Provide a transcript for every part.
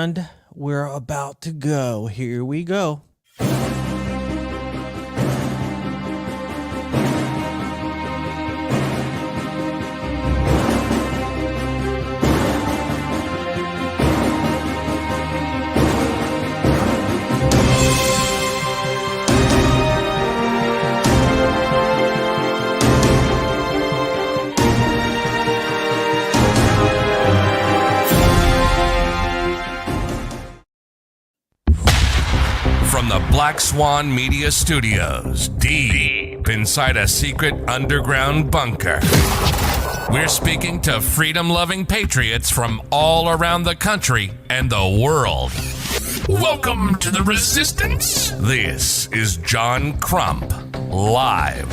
And we're about to go. Here we go. From the Black Swan Media Studios, deep inside a secret underground bunker, we're speaking to freedom-loving patriots from all around the country and the world. Welcome to the Resistance. This is John Crump, live.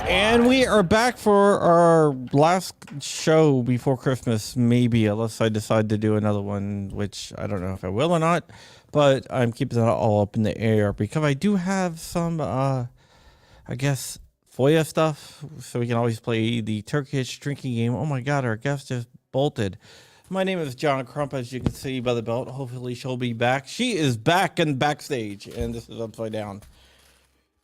And we are back for our last show before Christmas, maybe, unless I decide to do another one, which I don't know if I will or not. But I'm keeping that all up in the air because I do have some, I guess, FOIA stuff. So we can always play the Turkish drinking game. Oh my God, our guest just bolted. My name is John Crump, as you can see by the belt. Hopefully she'll be back. She is back and backstage, and this is upside down.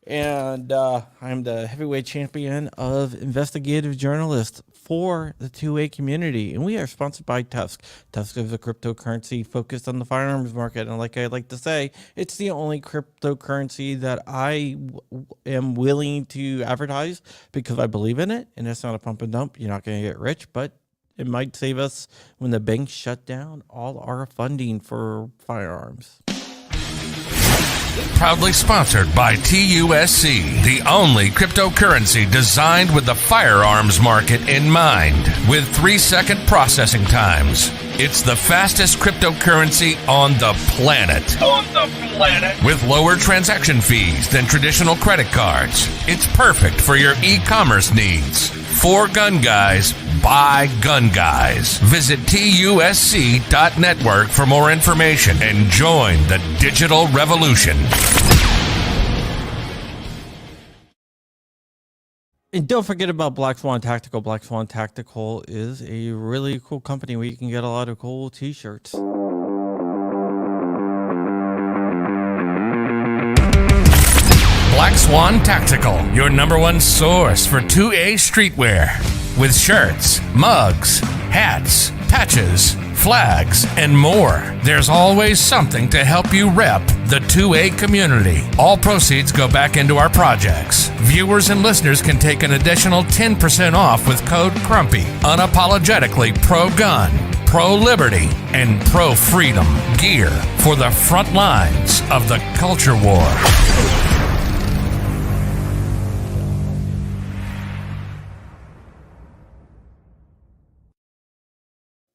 And I'm the heavyweight champion of investigative journalists for the 2A community. And we are sponsored by Tusk. Tusk is a cryptocurrency focused on the firearms market. And like I like to say, it's the only cryptocurrency that I am willing to advertise because I believe in it. And it's not a pump and dump. You're not going to get rich, but it might save us when the banks shut down all our funding for firearms. Proudly sponsored by TUSC, the only cryptocurrency designed with the firearms market in mind, with 3-second processing times. It's the fastest cryptocurrency on the planet. With lower transaction fees than traditional credit cards. It's perfect for your e-commerce needs. For gun guys, by gun guys. Visit TUSC.network for more information and join the digital revolution. And don't forget about Black Swan Tactical. Black Swan Tactical is a really cool company where you can get a lot of cool t-shirts. Black Swan Tactical, your #1 source for 2A streetwear. With shirts, mugs, hats, patches, flags, and more. There's always something to help you rep the 2A community. All proceeds go back into our projects. Viewers and listeners can take an additional 10% off with code CRUMPY. Unapologetically pro-gun, pro-liberty, and pro-freedom gear for the front lines of the culture war.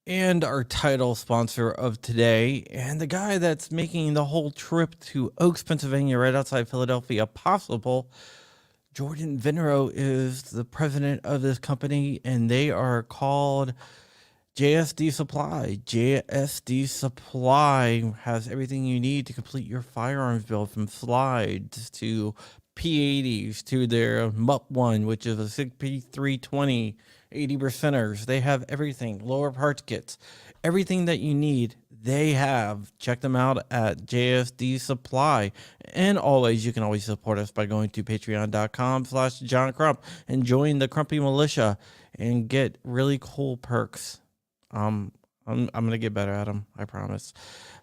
And our title sponsor of today, and the guy that's making the whole trip to Oaks, Pennsylvania, right outside Philadelphia, possible, Jordan Vinero, is the president of this company, and they are called JSD Supply. JSD Supply has everything you need to complete your firearms build, from slides to P80s to their MUP1, which is a Sig P320 80%ers. They have everything, lower parts kits, everything that you need. They have. Check them out at JSD Supply. And always, you can always support us by going to patreon.com/John Crump and join the Crumpy Militia and get really cool perks. I'm gonna get better at them, I promise.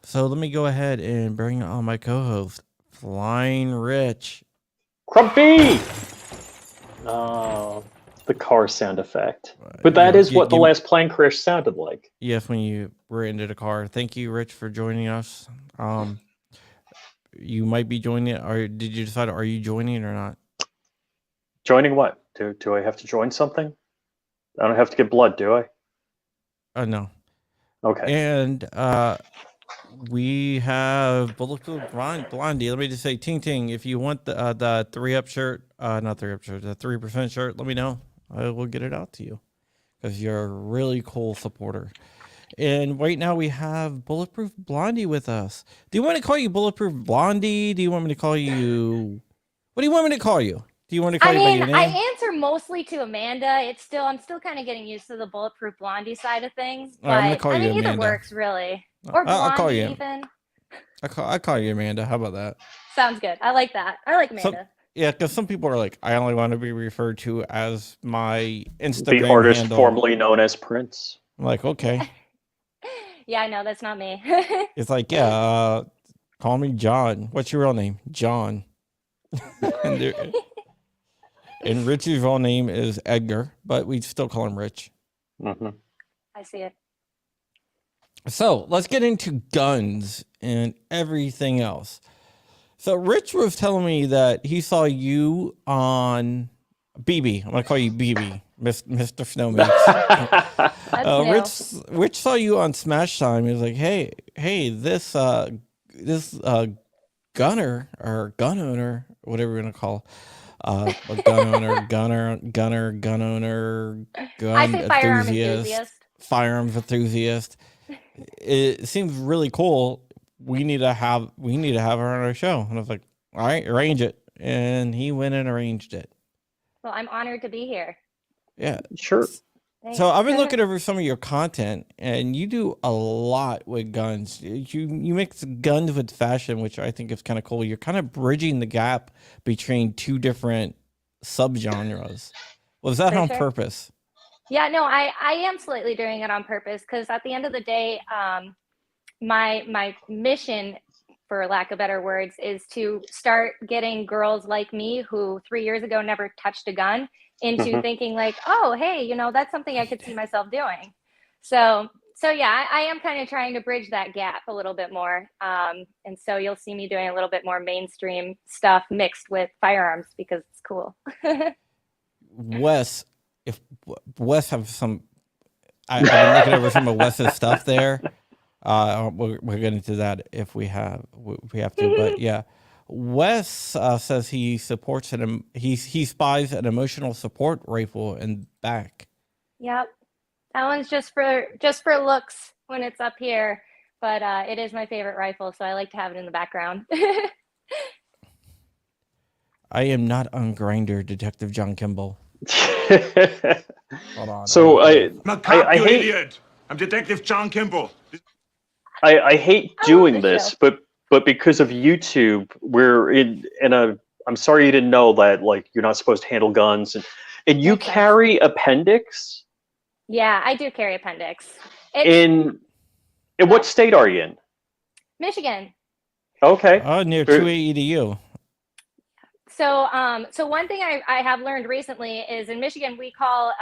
So let me go ahead and bring on my co-host, Flying Rich. Crumpy! Oh, the car sound effect. But that is what the last plane crash sounded like. Yes, when you were into the car. Thank you, Rich, for joining us. You might be joining, or did you decide, are you joining or not? Joining what? Do I have to join something? I don't have to get blood, do I? No. Okay. And we have Bulletproof Blondie. Let me just say, ting ting, if you want the 3-up shirt, not 3-up shirt, the 3% shirt, let me know. I will get it out to you because you're a really cool supporter. And right now we have Bulletproof Blondie with us. Do you want me to call you Bulletproof Blondie? Do you want me to call you... What do you want me to call you? Do you want to call you by your name? I answer mostly to Amanda. I'm still kind of getting used to the Bulletproof Blondie side of things. But I'm gonna call you either Amanda. works, really. Or I'll call Blondie, you. even. I call you Amanda. How about that? Sounds good. I like that. I like Amanda. Yeah, because some people are like, I only want to be referred to as my Instagram The artist handle. formerly known as Prince. I'm like, okay. Yeah, I know that's not me. It's like, yeah, call me John. What's your real name? John. and Rich's real name is Edgar, but we still call him Rich. Mm-hmm. I see it. So let's get into guns and everything else. So Rich was telling me that he saw you on BB. I'm gonna call you BB, Mr. Snowmeats. Rich saw you on Smash Time. He was like, hey, this gunner or gun owner, whatever we're gonna call, a gun owner, gun owner, gun I say firearms enthusiast. It seems really cool. We need to have her on our show. And I was like, all right, arrange it. And he went and arranged it. Well, I'm honored to be here. Yeah. Sure. Thanks. So I've been looking over some of your content, and you do a lot with guns. You mix guns with fashion, which I think is kind of cool. You're kind of bridging the gap between two different subgenres. Was that on purpose? Yeah, no, I am slightly doing it on purpose because at the end of the day, my mission, for lack of better words, is to start getting girls like me who 3 years ago never touched a gun into thinking like, oh, hey, that's something I could see myself doing. So yeah, I am kind of trying to bridge that gap a little bit more. And so you'll see me doing a little bit more mainstream stuff mixed with firearms because it's cool. If Wes have some, I've been looking over some of Wes's stuff there. We're getting into that if we have to, but yeah, Wes says he supports he spies an emotional support rifle in back. Yep, that one's just for looks when it's up here, but it is my favorite rifle, so I like to have it in the background. I am not on Grindr, Detective John Kimball. Hold on. So I'm a cop, I you hate, idiot. I'm Detective John Kimball. I hate doing this, show. but because of YouTube, we're in a. I'm sorry you didn't know that. Like, you're not supposed to handle guns, and you carry appendix. Yeah, I do carry appendix. In what state are you in? Michigan. Okay. Oh, near 280 EDU. So one thing I have learned recently is in Michigan we call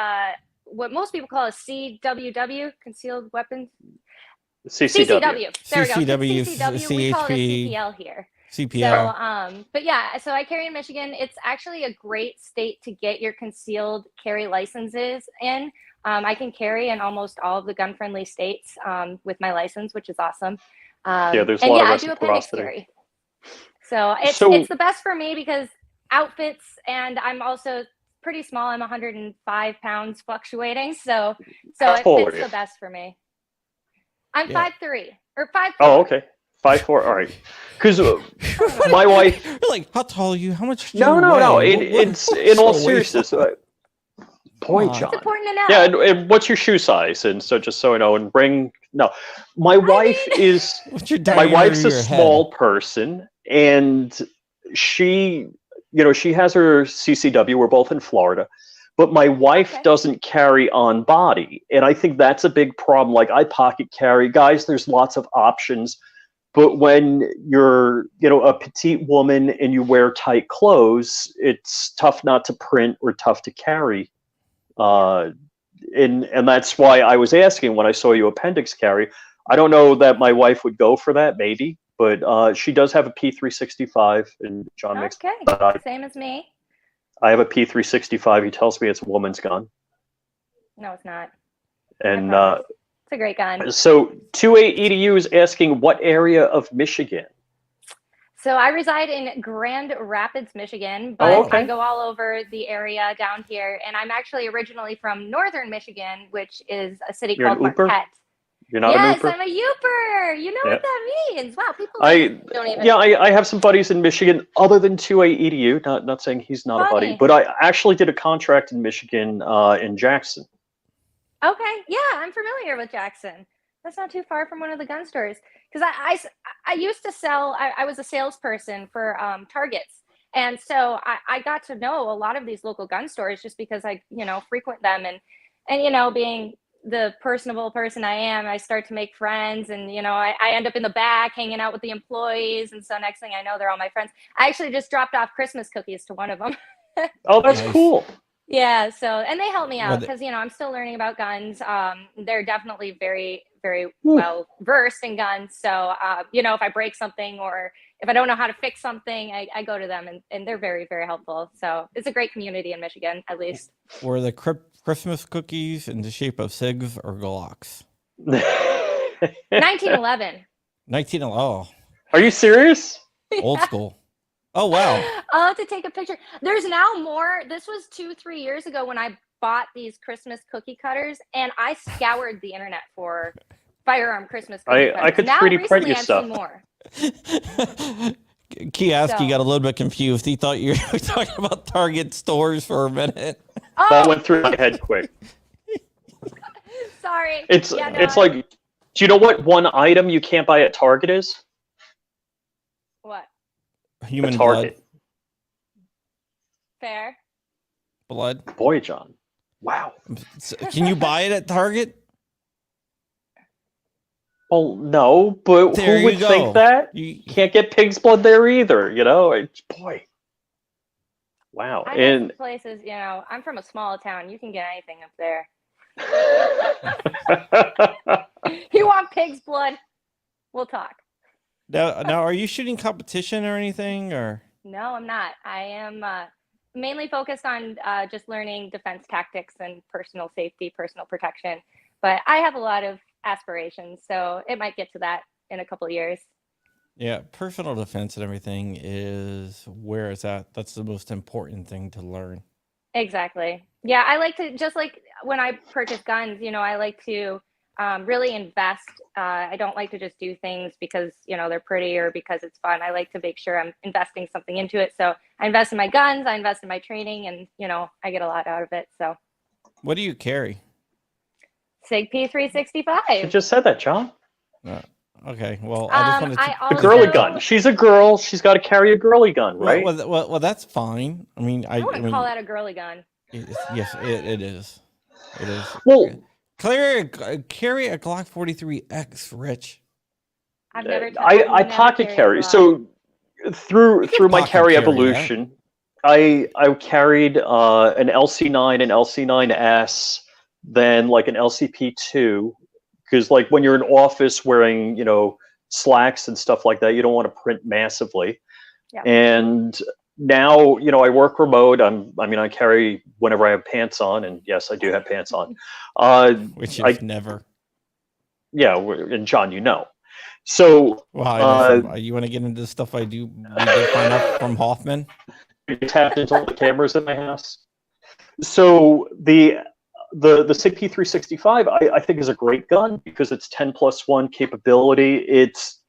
what most people call a CWW, concealed weapons. CCW. There we go. CCW, CCW. We call it a CPL here. CPL. So, but yeah, so I carry in Michigan. It's actually a great state to get your concealed carry licenses in. I can carry in almost all of the gun-friendly states with my license, which is awesome. Yeah, there's a lot of I do appendix carry. So it's the best for me because outfits, and I'm also pretty small. I'm 105 pounds fluctuating. So it fits the best for me. I'm 5'3" or 5'4". Oh, okay. 5'4". All right. Because my wife. You're like, how tall are you? How much? Do No. you weigh? It's in all seriousness. Point, John. It's important to know. Yeah, and what's your shoe size? And so, just so I know, and bring. No, my wife's a small person, and she has her CCW. We're both in Florida. But my wife doesn't carry on body. And I think that's a big problem. Like, I pocket carry. Guys, there's lots of options. But when you're, a petite woman and you wear tight clothes, it's tough not to print or tough to carry. And that's why I was asking when I saw you appendix carry. I don't know that my wife would go for that, maybe. But she does have a P365. And John makes same as me. I have a P365. He tells me it's a woman's gun. No, it's not. And it's a great gun. So 28 EDU is asking what area of Michigan? So I reside in Grand Rapids, Michigan, but I go all over the area down here. And I'm actually originally from northern Michigan, which is a city called Marquette. You're not an Ooper? Yes, I'm a Youper. You know what that means. Wow, people don't even. Yeah, I have some buddies in Michigan other than 28 EDU. Not saying he's not a buddy, but I actually did a contract in Michigan in Jackson. Okay, yeah, I'm familiar with Jackson. That's not too far from one of the gun stores. Because I used to sell, I was a salesperson for Targets. And so I got to know a lot of these local gun stores just because I, frequent them. And being the personable person I am, I start to make friends, and I end up in the back hanging out with the employees, and so next thing I know, they're all my friends. I actually just dropped off Christmas cookies to one of them. Oh, that's cool. Yeah, so, and they help me out because I'm still learning about guns. They're definitely very, very well versed in guns. So if I break something or if I don't know how to fix something, I go to them, and they're very, very helpful. So it's a great community in Michigan, at least. Were the Christmas cookies in the shape of SIGs or Glocks? 1911. 1911. Oh, are you serious? Old school. Oh, wow. I'll have to take a picture. There's now more. This was 2-3 years ago when I bought these Christmas cookie cutters, and I scoured the internet for firearm Christmas cookie cutters. I could now, 3D print recently, your I've stuff. seen more. Kioski got a little bit confused. He thought you were talking about Target stores for a minute. That went through my head quick. Sorry. It's like, do you know what one item you can't buy at Target is? What? Human blood. Fair. Blood. Boy, John. Wow. Can you buy it at Target? Well, no, but There who would you go. think that? You can't get pig's blood there either, boy. Wow. I know places, I'm from a small town. You can get anything up there. You want pig's blood? We'll talk. Now, are you shooting competition or anything, or? No, I'm not. I am mainly focused on just learning defense tactics and personal safety, personal protection. But I have a lot of aspirations, so it might get to that in a couple of years. Yeah, personal defense and everything is where it's at. That's the most important thing to learn. Exactly. Yeah, I like to, just like when I purchase guns, I like to really invest. I don't like to just do things because, they're pretty or because it's fun. I like to make sure I'm investing something into it. So I invest in my guns, I invest in my training, and, I get a lot out of it. So what do you carry? Sig P365. You just said that, John. Okay, well, I just wanted to... A girly gun. She's a girl. She's got to carry a girly gun, right? Well, that's fine. I mean, I wouldn't call that a girly gun. Yes, it is. It is. Well, carry a Glock 43X, Rich. I've never. I pocket carry. So through my carry evolution, I carried an LC9, an LC9S, then like an LCP2. Because like when you're in office wearing, slacks and stuff like that, you don't want to print massively. Yeah. And now, I work remote. I carry whenever I have pants on, and yes, I do have pants on. Which is never. Yeah, and John, So, you want to get into the stuff I do? We did find out from Hoffman. You tapped into all the cameras in my house. So the Sig P365, I think, is a great gun because it's 10+1 capability. It's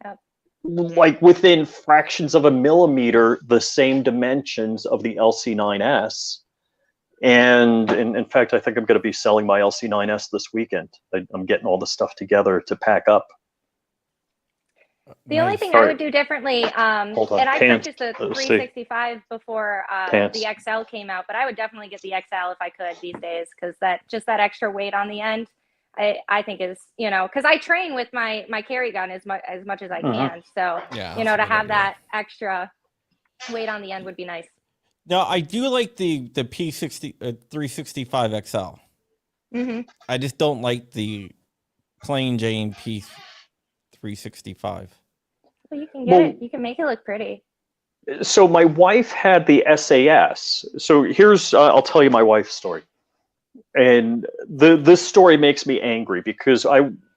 like within fractions of a millimeter, the same dimensions of the LC9S. And in fact, I think I'm going to be selling my LC9S this weekend. I'm getting all the stuff together to pack up. The only thing I would do differently, and I purchased the 365 before the XL came out, but I would definitely get the XL if I could these days, because that extra weight on the end, I think is, because I train with my carry gun as much as I can. So, to have that extra weight on the end would be nice. Now, I do like the P60 365 XL. Mm-hmm. I just don't like the plain Jane P365. Well, you can get it. You can make it look pretty. So my wife had the SAS. So here's, I'll tell you my wife's story. And this story makes me angry because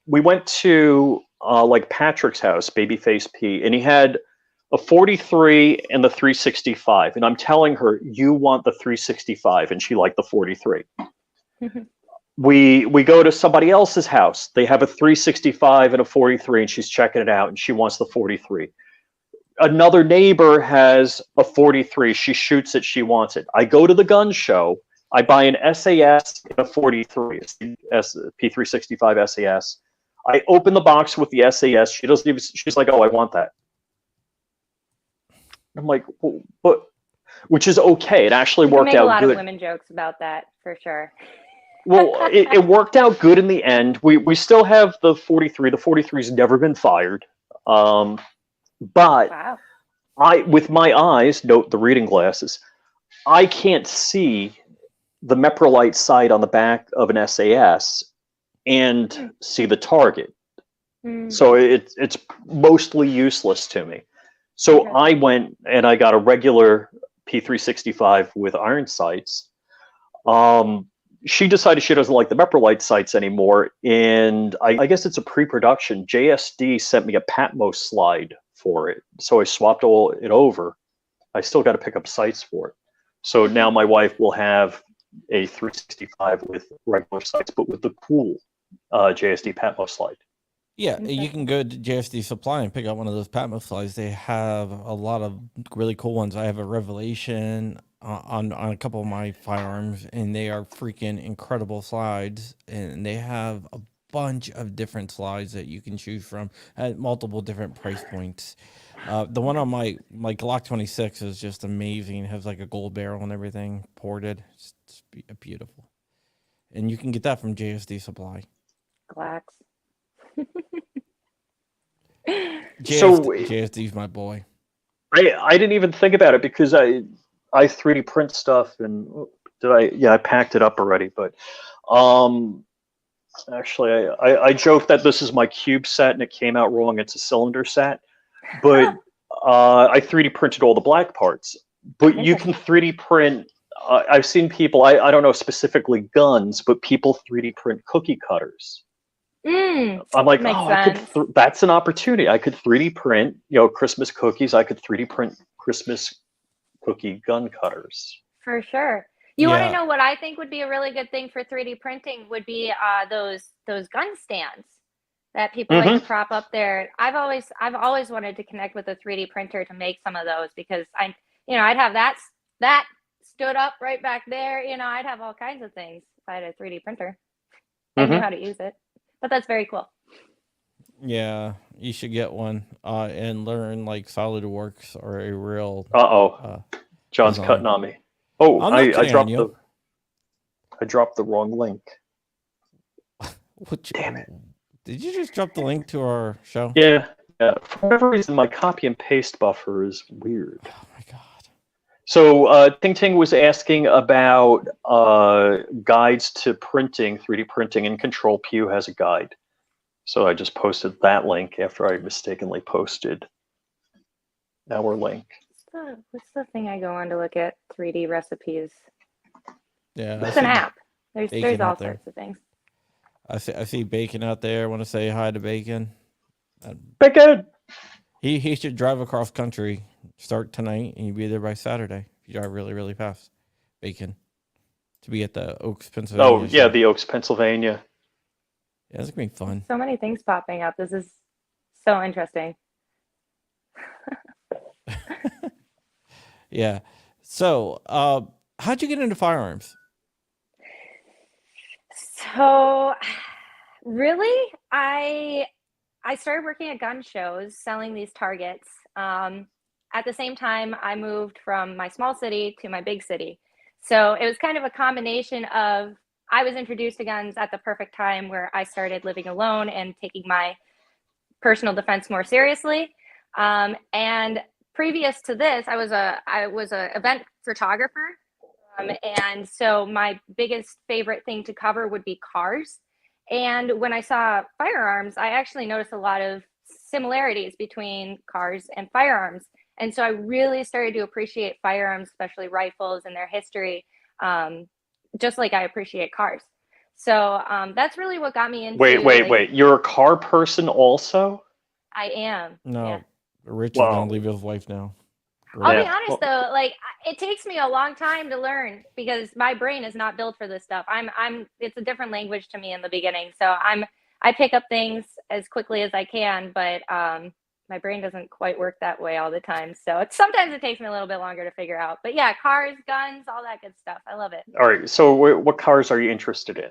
we went to like Patrick's house, Babyface P, and he had a 43 and the 365. And I'm telling her, you want the 365, and she liked the 43. We go to somebody else's house. They have a 365 and a 43, and she's checking it out, and she wants the 43. Another neighbor has a 43. She shoots it. She wants it. I go to the gun show. I buy an SAS and a 43, P365 SAS. I open the box with the SAS. She doesn't even. She's like, "Oh, I want that." I'm like, well, "But," which is okay. It actually You can worked make a out lot good. of women jokes about that for sure. Well, it worked out good in the end. We still have the 43. The 43's never been fired. But Wow. with my eyes, note the reading glasses, I can't see the Meprolite sight on the back of an SAS and see the target. So it's mostly useless to me. So I went and I got a regular P365 with iron sights. She decided she doesn't like the Meprolite sights anymore, and I guess it's a pre-production. JSD sent me a Patmos slide for it, so I swapped it over. I still got to pick up sights for it. So now my wife will have a 365 with regular sights, but with the cool JSD Patmos slide. Yeah, you can go to JSD Supply and pick up one of those Patmos slides. They have a lot of really cool ones. I have a Revelation on a couple of my firearms, and they are freaking incredible slides. And they have a bunch of different slides that you can choose from at multiple different price points. The one on my Glock 26 is just amazing. It has like a gold barrel and everything ported. It's beautiful. And you can get that from JSD Supply. Glocks. JSD's my boy. I didn't even think about it because I 3D print stuff, and I packed it up already, but actually I joked that this is my cube set and it came out wrong. It's a cylinder set, but I 3D printed all the black parts. But you can 3D print. I've seen people. I don't know specifically guns, but people 3D print cookie cutters. I'm like, that's an opportunity. I could 3D print, Christmas cookies. I could 3D print Christmas cookie gun cutters. For sure. You want to know what I think would be a really good thing for 3D printing would be those gun stands that people like to prop up there. I've always wanted to connect with a 3D printer to make some of those because I'd have that stood up right back there. I'd have all kinds of things if I had a 3D printer. I knew how to use it. But that's very cool. Yeah, you should get one and learn like SolidWorks or a real. John's design. cutting on me. Oh, I dropped the wrong link. Damn it! Did you just drop the link to our show? Yeah. For whatever reason, my copy and paste buffer is weird. Oh my god. So Ting Ting was asking about guides to printing, 3D printing, and Control Pew has a guide. So I just posted that link after I mistakenly posted our link. What's the thing I go on to look at 3D recipes? Yeah, it's an app. There's all there. sorts of things. I see Bacon out there. I want to say hi to Bacon. Bacon! He should drive across country. Start tonight, and you'll be there by Saturday. If you drive really, really fast. Bacon. To be at the Oaks, Pennsylvania. Oh, yeah, the Oaks, Pennsylvania. Yeah, it's going to be fun. So many things popping up. This is so interesting. Yeah. So, how'd you get into firearms? So, really, I started working at gun shows, selling these targets. At the same time, I moved from my small city to my big city. So it was kind of a combination of I was introduced to guns at the perfect time where I started living alone and taking my personal defense more seriously. And previous to this, I was a event photographer. And so my biggest favorite thing to cover would be cars. And when I saw firearms, I actually noticed a lot of similarities between cars and firearms. And so I really started to appreciate firearms, especially rifles and their history, just like I appreciate cars. So that's really what got me into. Wait. You're a car person also? I am. No. Yeah. Rich is going to leave his wife now. I'll be honest though, like it takes me a long time to learn because my brain is not built for this stuff. It's a different language to me in the beginning. So I pick up things as quickly as I can, but my brain doesn't quite work that way all the time. So sometimes it takes me a little bit longer to figure out. But yeah, cars, guns, all that good stuff. I love it. All right. So what cars are you interested in?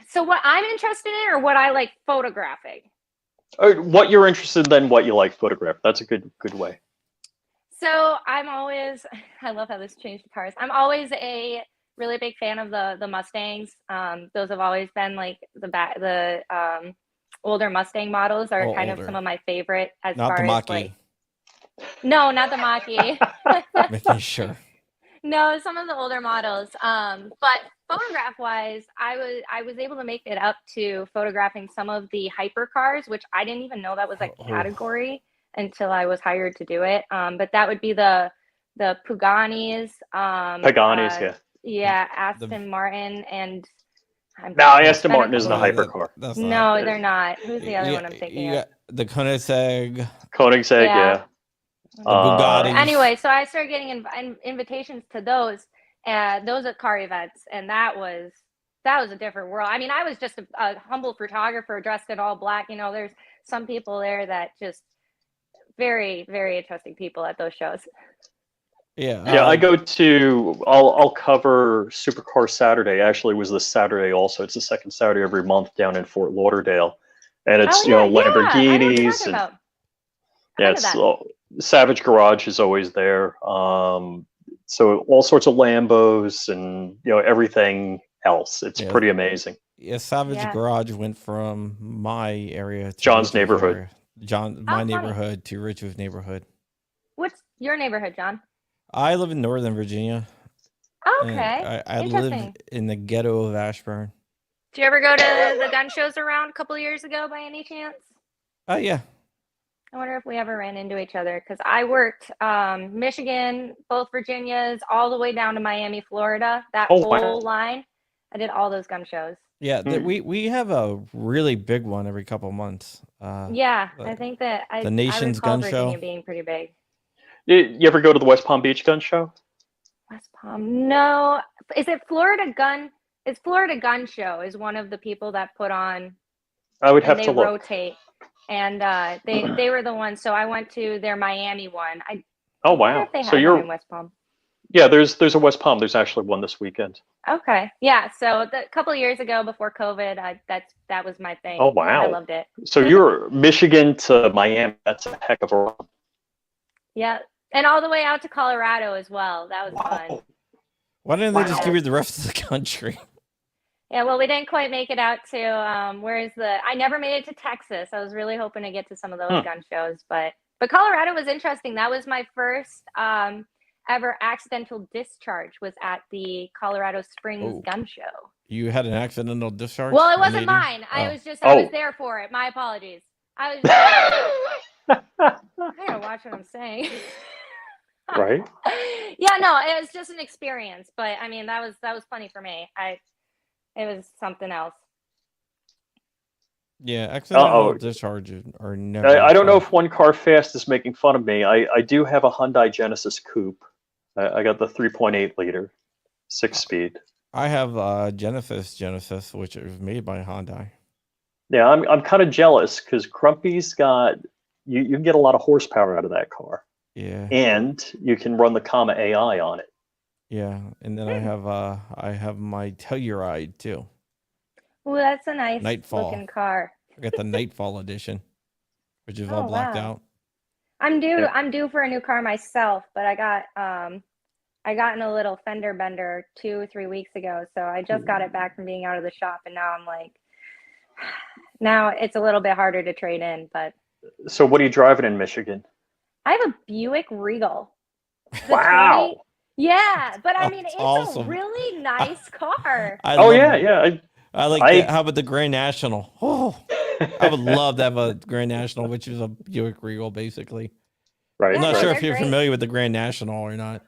So what I'm interested in, or what I like photographing? What you're interested in, then what you like photograph. That's a good way. So I'm always, I love how this changed the cars. I'm always a really big fan of the Mustangs. Those have always been like the older Mustang models are kind of some of my favorite as not far the as Mach-E. like. No, not the Mach-E. Making sure. No, some of the older models. But photograph wise, I was able to make it up to photographing some of the hypercars, which I didn't even know that was a category until I was hired to do it. But that would be the Paganis. Paganis, yeah. Yeah, Aston Martin and. Aston Martin isn't a hypercar. No, they're not. Who's the other one I'm thinking of? The Koenigsegg. Koenigsegg, yeah. The Bugatti. Anyway, so I started getting invitations to those at car events, and that was a different world. I mean, I was just a humble photographer dressed in all black. You know, there's some people there that just very, very interesting people at those shows. Yeah, I go to. I'll cover Supercar Saturday. Actually, it was this Saturday also. It's the second Saturday every month down in Fort Lauderdale, and it's Lamborghinis and Savage Garage is always there. So all sorts of Lambos and everything else. It's pretty amazing. Yeah, Savage Garage went from my area to John's neighborhood. My neighborhood to Richard's neighborhood. What's your neighborhood, John? I live in Northern Virginia. Okay. I live in the ghetto of Ashburn. Did you ever go to the gun shows around a couple of years ago by any chance? Oh, yeah. I wonder if we ever ran into each other, because I worked Michigan, both Virginias, all the way down to Miami, Florida. That whole line. I did all those gun shows. Yeah, we have a really big one every couple of months. I think that the Nation's Gun Virginia Show being pretty big. You ever go to the West Palm Beach Gun Show? West Palm, no. Is it Florida Gun? It's Florida Gun Show is one of the people that put on. I would have to look. They rotate, and they were the ones. So I went to their Miami one. Oh wow! So you're in West Palm. Yeah, there's a West Palm. There's actually one this weekend. Okay, yeah. So a couple of years ago, before COVID, that was my thing. Oh wow! I loved it. So you're Michigan to Miami. That's a heck of a run. Yeah, and all the way out to Colorado as well. That was fun. Why didn't they just give you the rest of the country? Yeah, well, we didn't quite make it out to I never made it to Texas. I was really hoping to get to some of those gun shows, but Colorado was interesting. That was my first ever accidental discharge, was at the Colorado Springs Gun Show. You had an accidental discharge? Well, it wasn't mine. I was there for it. My apologies. I gotta watch what I'm saying. Right. Yeah, no, it was just an experience, but I mean that was funny for me. It was something else. Yeah, accidental discharges are never. I don't know if One Car Fast is making fun of me. I do have a Hyundai Genesis Coupe. I got the 3.8 liter, 6-speed. I have Genesis, which is made by Hyundai. Yeah, I'm kind of jealous because Crumpy's got you can get a lot of horsepower out of that car. Yeah. And you can run the Comma AI on it. Yeah, and then I have my Telluride too. Well, that's a nice Nightfall looking car. I got the Nightfall edition, which is all blacked out. I'm due for a new car myself, but I got in a little fender bender 2 or 3 weeks ago, so I just got it back from being out of the shop, and now I'm like, now it's a little bit harder to trade in. But so, what are you driving in Michigan? I have a Buick Regal. Wow. Yeah, but I mean, it's awesome. A really nice car. Yeah. I like that. How about the Grand National? Oh, I would love to have a Grand National, which is a Buick Regal, basically. Right. I'm not sure if you're familiar with the Grand National or not.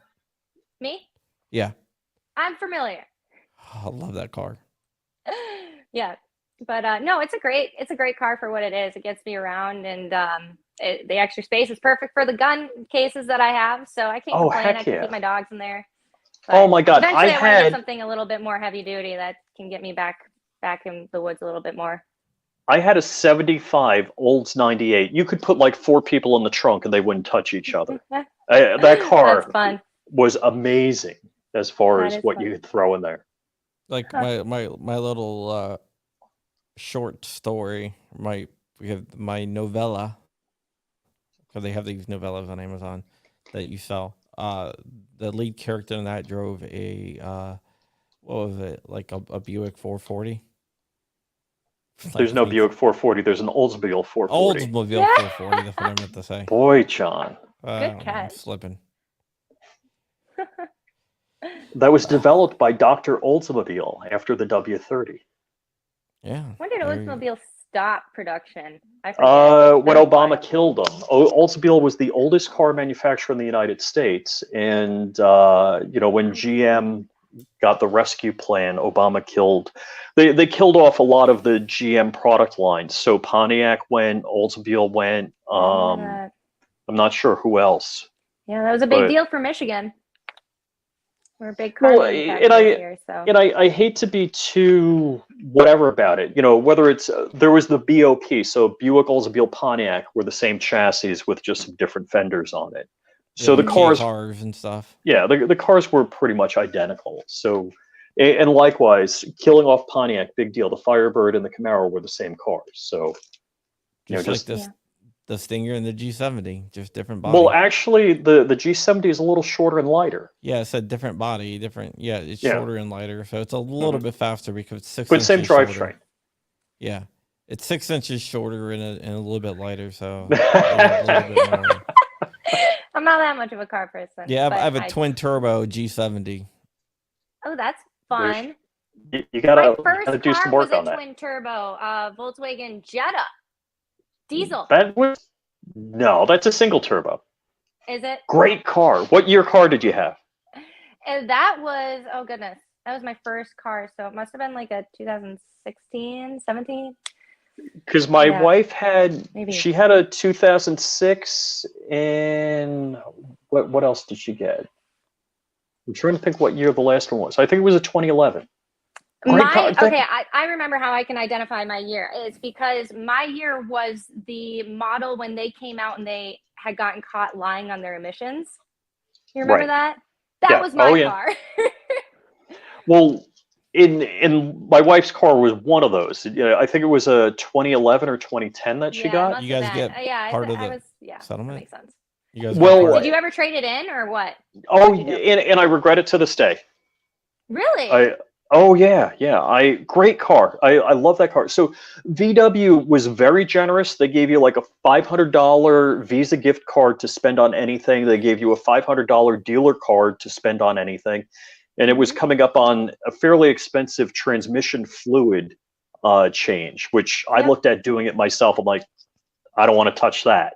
Me? Yeah. I'm familiar. Oh, I love that car. Yeah, but no, it's a great car for what it is. It gets me around, and the extra space is perfect for the gun cases that I have. So I can't complain. I can keep my dogs in there. But oh my God! Eventually, I want to get something a little bit more heavy duty that can get me back in the woods a little bit more. I had a 75 Olds 98. You could put like 4 people in the trunk and they wouldn't touch each other. That car was amazing as far as what you could throw in there. Like my little short story, we have my novella, because they have these novellas on Amazon that you sell. The lead character in that drove a what was it, like a Buick 440? There's no Buick 440. There's an Oldsmobile 440. Oldsmobile 440. That's what I meant to say. Boy, John. Good catch. I'm slipping. That was developed by Dr. Oldsmobile after the W30. Yeah. When did Oldsmobile stop production? I forget. When Obama killed them. Oldsmobile was the oldest car manufacturer in the United States, and when GM got the rescue plan, Obama killed. They killed off a lot of the GM product lines. So Pontiac went, Oldsmobile went. I'm not sure who else. Yeah, that was a big deal for Michigan. We're a big car manufacturer here, so. And I hate to be too whatever about it. Whether it's there was the BOP, so Buick, Oldsmobile, Pontiac were the same chassis with just some different fenders on it. So the cars and stuff. Yeah, the cars were pretty much identical. So, and likewise, killing off Pontiac, big deal. The Firebird and the Camaro were the same cars. So, just like the Stinger and the G70, just different body. Well, actually, the G70 is a little shorter and lighter. Yeah, it's a different body, different. Yeah, it's shorter and lighter, so it's a little bit faster because it's 6 but inches same drivetrain. Yeah, it's 6 inches shorter and a little bit lighter, so a little bit more. I'm not that much of a car person. Yeah, I have a twin turbo G70. Oh, that's fun. You gotta do some work on that. My first car was a twin turbo Volkswagen Jetta diesel. That's a single turbo. Is it? Great car. What year car did you have? And that was, oh goodness, that was my first car. So it must have been like a 2016, 17. Because my wife she had a 2006, and what else did she get? I'm trying to think what year the last one was. I think it was a 2011. I remember how I can identify my year. It's because my year was the model when they came out and they had gotten caught lying on their emissions. You remember that? That was my car. Well, in my wife's car was one of those. I think it was a 2011 or 2010 that she got. You guys get part of the settlement? That makes sense. You guys did you ever trade it in or what? Oh, and I regret it to this day. Really? Great car. I love that car. So VW was very generous. They gave you like a $500 Visa gift card to spend on anything. They gave you a $500 dealer card to spend on anything. And it was coming up on a fairly expensive transmission fluid change, which I looked at doing it myself. I'm like, I don't want to touch that.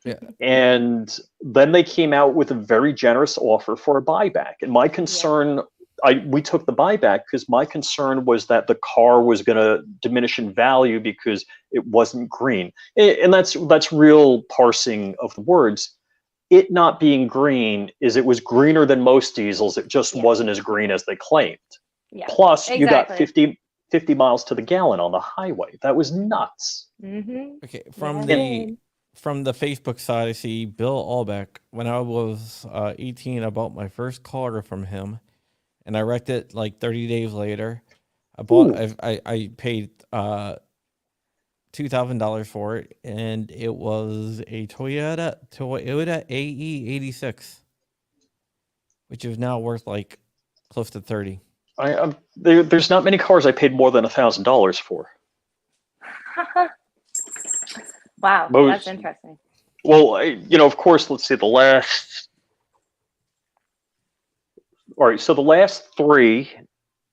Yeah. And then they came out with a very generous offer for a buyback. And my concern, we took the buyback because my concern was that the car was going to diminish in value because it wasn't green. And that's real parsing of the words. It not being green is it was greener than most diesels. It just wasn't as green as they claimed. Yeah, Plus, you got 50 miles to the gallon on the highway. That was nuts. Mm-hmm. Okay, from the Facebook side, I see Bill Albeck. When I was 18, I bought my first car from him, and I wrecked it like 30 days later. I paid $2,000 for it, and it was a Toyota AE86, which is now worth like close to 30. There's not many cars I paid more than $1,000 for. Wow, that's interesting. Well, of course, let's see the last. All right, so the last three,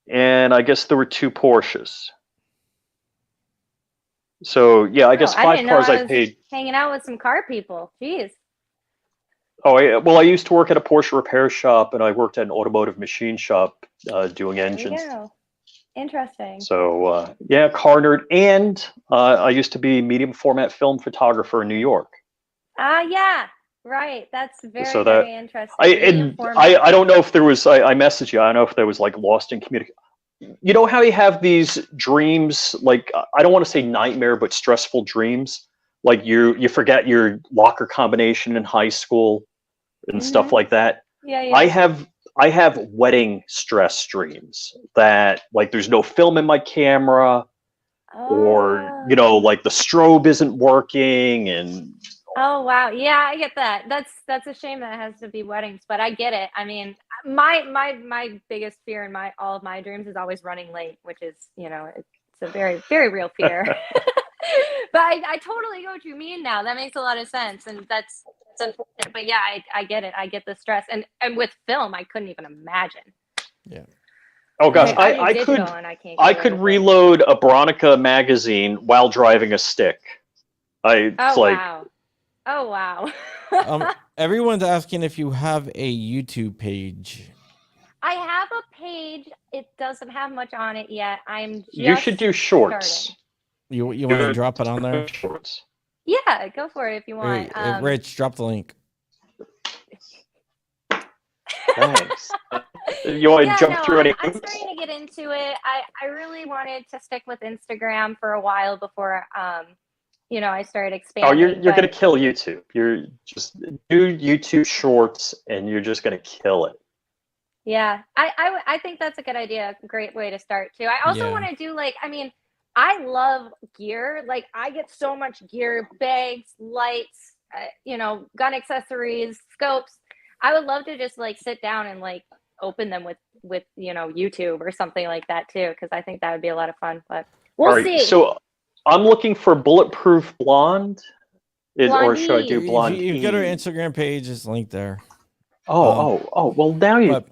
and I guess there were 2 Porsches. So yeah, I guess 5 cars I paid. Hanging out with some car people. Jeez. Oh, I used to work at a Porsche repair shop, and I worked at an automotive machine shop doing engines. There you go. Interesting. So car nerd, and I used to be medium format film photographer in New York. Yeah, right. That's very interesting. I don't know if there was. I messaged you. I don't know if there was like lost in communication. You know how you have these dreams, like I don't want to say nightmare, but stressful dreams. Like you forget your locker combination in high school and stuff like that. Yeah. I have wedding stress streams that like there's no film in my camera, or like the strobe isn't working, and Oh wow, yeah, I get that. That's a shame that it has to be weddings, but I get it. I mean, my biggest fear in all of my dreams is always running late, which is it's a very very real fear. But I totally get what you mean now. That makes a lot of sense, and that's unfortunate. But yeah, I get it. I get the stress, and with film, I couldn't even imagine. Yeah. Oh gosh, I could reload a Bronica magazine while driving a stick. Wow. Oh wow. Everyone's asking if you have a YouTube page. I have a page. It doesn't have much on it yet. You should do shorts. Starting. You want to drop it on there? Shorts. Yeah, go for it if you want. Rich, drop the link. Thanks. You want to jump through any? I'm starting to get into it. I really wanted to stick with Instagram for a while before I started expanding. Oh, you're gonna kill YouTube. You're just do YouTube shorts and you're just gonna kill it. Yeah, I think that's a good idea. A great way to start too. I also want to do I love gear. Like I get so much gear, bags, lights, gun accessories, scopes. I would love to just sit down and open them with YouTube or something like that too, because I think that would be a lot of fun. But we'll see. So I'm looking for Bulletproof Blonde, or should I do Blondie? You go to her Instagram page, it's linked there. Well now you.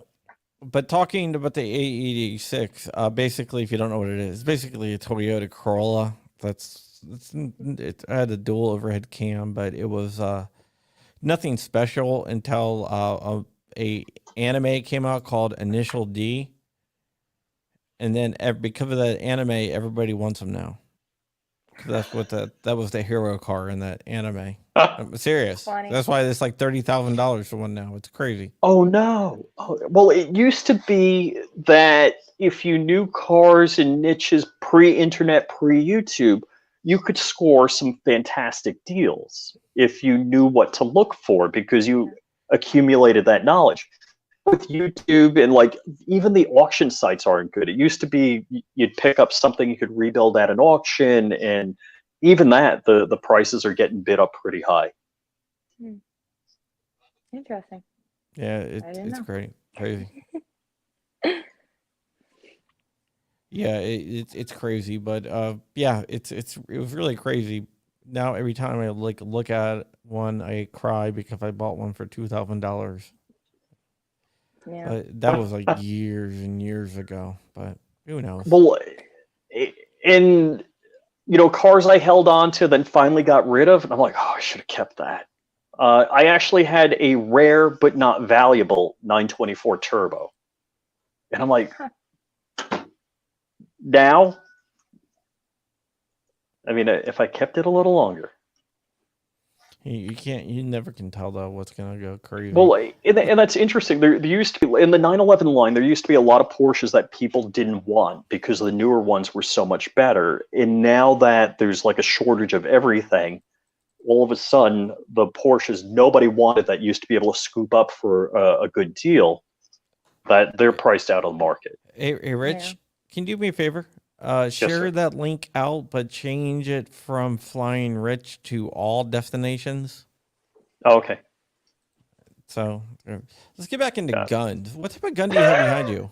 But talking about the A86, basically, if you don't know what it is, basically a Toyota Corolla. It had a dual overhead cam, but it was nothing special until a anime came out called Initial D, and then because of that anime, everybody wants them now. That's what that was the hero car in that anime. I'm serious. Funny. That's why it's like $30,000 for one now. It's crazy. Oh no! Well, it used to be that if you knew cars and niches pre-internet, pre-YouTube, you could score some fantastic deals if you knew what to look for because you accumulated that knowledge. With YouTube and even the auction sites aren't good. It used to be you'd pick up something you could rebuild at an auction, and even that the prices are getting bid up pretty high. Interesting. Yeah, it's great, crazy. Yeah, it's crazy, but it was really crazy. Now every time I look at one, I cry because I bought one for $2,000. Yeah, that was years and years ago, but who knows? Well, and cars I held on to, then finally got rid of, and I'm like, oh, I should have kept that. I actually had a rare but not valuable 924 Turbo, and I'm like, now, I mean, if I kept it a little longer. You never can tell though what's gonna go crazy. Well, and that's interesting. There used to be in the 911 line. There used to be a lot of Porsches that people didn't want because the newer ones were so much better. And now that there's a shortage of everything, all of a sudden the Porsches nobody wanted that used to be able to scoop up for a good deal, that they're priced out of the market. Hey Rich, can you do me a favor? Share that link out, but change it from Flying Rich to all destinations. Oh, okay. So let's get back into guns. What type of gun do you have behind you?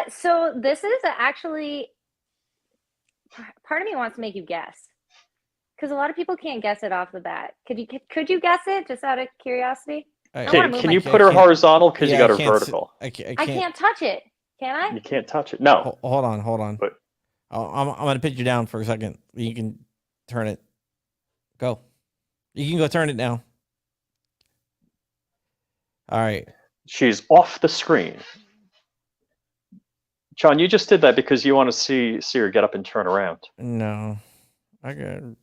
So this is actually, part of me wants to make you guess, because a lot of people can't guess it off the bat. Could you guess it just out of curiosity? Can you put her horizontal because you got her vertical? I can't touch it. Can I? You can't touch it. No. Hold on. But I'm going to put you down for a second. You can turn it. Go. You can go turn it now. All right. She's off the screen. John, you just did that because you want to see her get up and turn around. No. I'm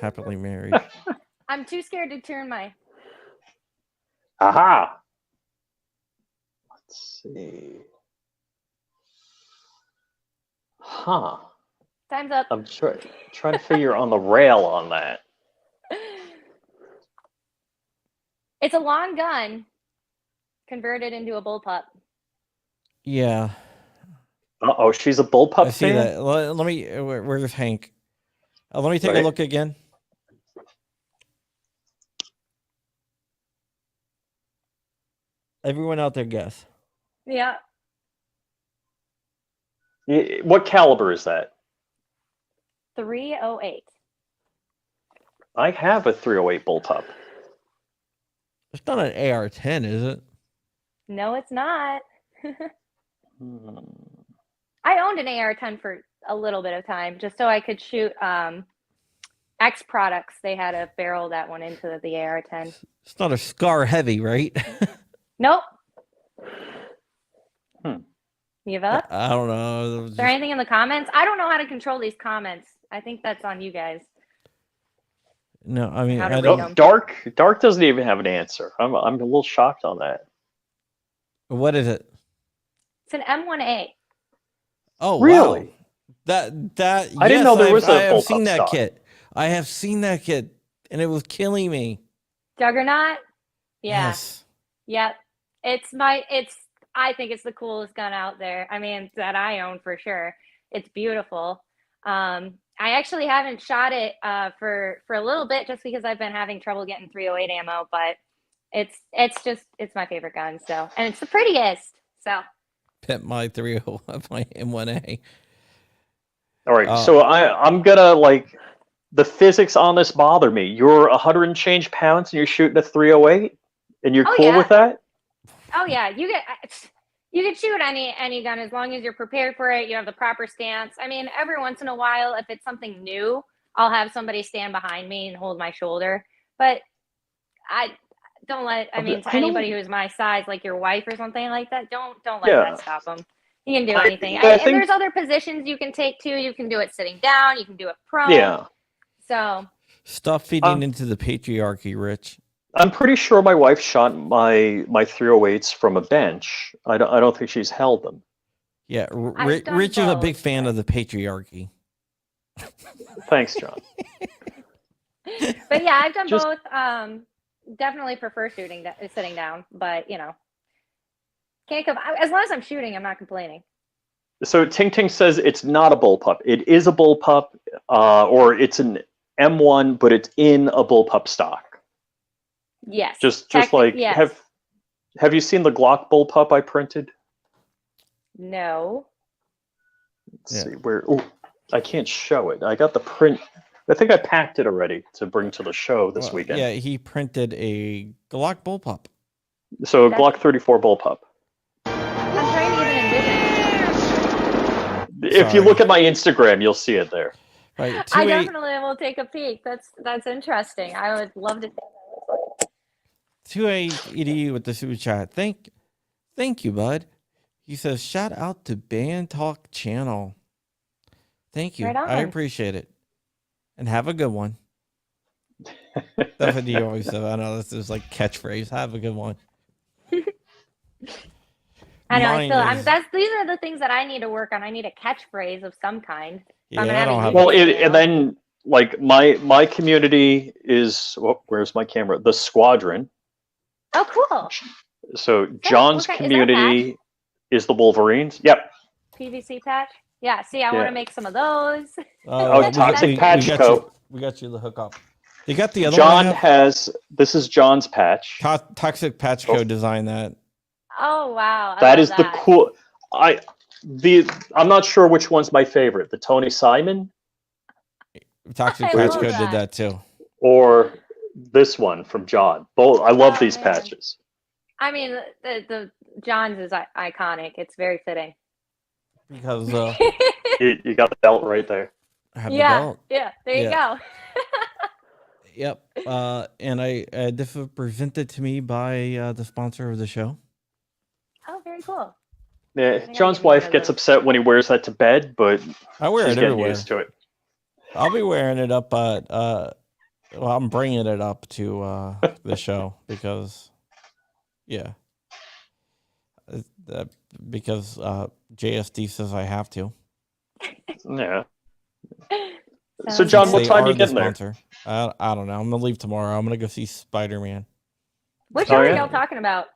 happily married. I'm too scared to turn my... Aha. Let's see. Huh. Time's up. I'm trying to figure on the rail on that. It's a long gun. converted into a bullpup. Yeah. Uh-oh, she's a bullpup I see fan? that. Let me. Where's Hank? Let me take a Right. look again. Everyone out there, guess. Yeah. What caliber is that? 308. I have a 308 bullpup. It's not an AR-10, is it? No, it's not. Hmm. I owned an AR-10 for a little bit of time just so I could shoot X Products. They had a barrel that went into the AR-10. It's not a Scar Heavy, right? Nope. Hmm. You give up? I don't know. Is there anything in the comments? I don't know how to control these comments. I think that's on you guys. No, I mean, How to I read don't. them. Dark doesn't even have an answer. I'm a little shocked on that. What is it? It's an M1A. Oh, Really? wow. That I didn't know there was a I have bullpup seen that stock. kit. I have seen that kit, and it was killing me. Juggernaut? Yeah. Yes. Yep. I think it's the coolest gun out there. I mean, that I own for sure. It's beautiful. I actually haven't shot it for a little bit just because I've been having trouble getting 308 ammo, but it's my favorite gun. So, and it's the prettiest. So, Pimp my 301, my M1A. All right, so I'm gonna the physics on this bother me. You're 100 and change pounds and you're shooting a 308, and you're cool with that? oh yeah, you can shoot any gun as long as you're prepared for it. You have the proper stance. I mean, every once in a while, if it's something new, I'll have somebody stand behind me and hold my shoulder. But I don't let. I mean, to anybody who's my size, like your wife or something like that, don't let that stop them. You can do anything. And there's other positions you can take too. You can do it sitting down. You can do it prone. Yeah. So Stop feeding into the patriarchy, Rich. I'm pretty sure my wife shot my 308s from a bench. I don't think she's held them. Yeah, Rich is a big fan of the patriarchy. Thanks, John. But yeah, I've done both. Definitely prefer sitting down, but can't come as long as I'm shooting. I'm not complaining. So Ting Ting says it's not a bullpup. It is a bullpup, or it's an M1, but it's in a bullpup stock. Yes. Just like yes. Have you seen the Glock bullpup I printed? No. Let's see where. Oh, I can't show it. I got the print. I think I packed it already to bring to the show this weekend. Yeah, he printed a Glock bullpup. So Glock 34 bullpup. I'm trying to get an envision. If you look at my Instagram, you'll see it there. Right. I definitely will take a peek. That's interesting. I would love to. 2A with the super chat. Thank you, bud. He says, shout out to Band Talk channel. Thank you. Right on. I appreciate it. And have a good one. That's what you always say. I know this is like catchphrase. Have a good one. I know. These are the things that I need to work on. I need a catchphrase of some kind. Yeah, I don't have. Well, and then my community is. Where's my camera? The Squadron. Oh, cool. So John's community is the Wolverines. Yep. PVC patch. Yeah. See, I want to make some of those. Toxic patch coat. We got you the hookup. You got the other John one. has. This is John's patch. Toxic patch code designed that. Oh wow. That is the cool. I'm not sure which one's my favorite. The Tony Simon. Toxic patch code did that too. Or this one from John. Both. I love these patches. I mean, the John's is iconic. It's very fitting. Because you got the belt right there. I have the belt. Yeah. There you go. Yep. And this was presented to me by the sponsor of the show. Oh, very cool. Yeah, John's wife gets upset when he wears that to bed, but I wear it everywhere. Used to it. I'll be wearing it up at. Well, I'm bringing it up to the show because, because JSD says I have to. Yeah. So, John, what time are you getting there? I don't know. I'm gonna leave tomorrow. I'm gonna go see Spider-Man. Which one are y'all talking about?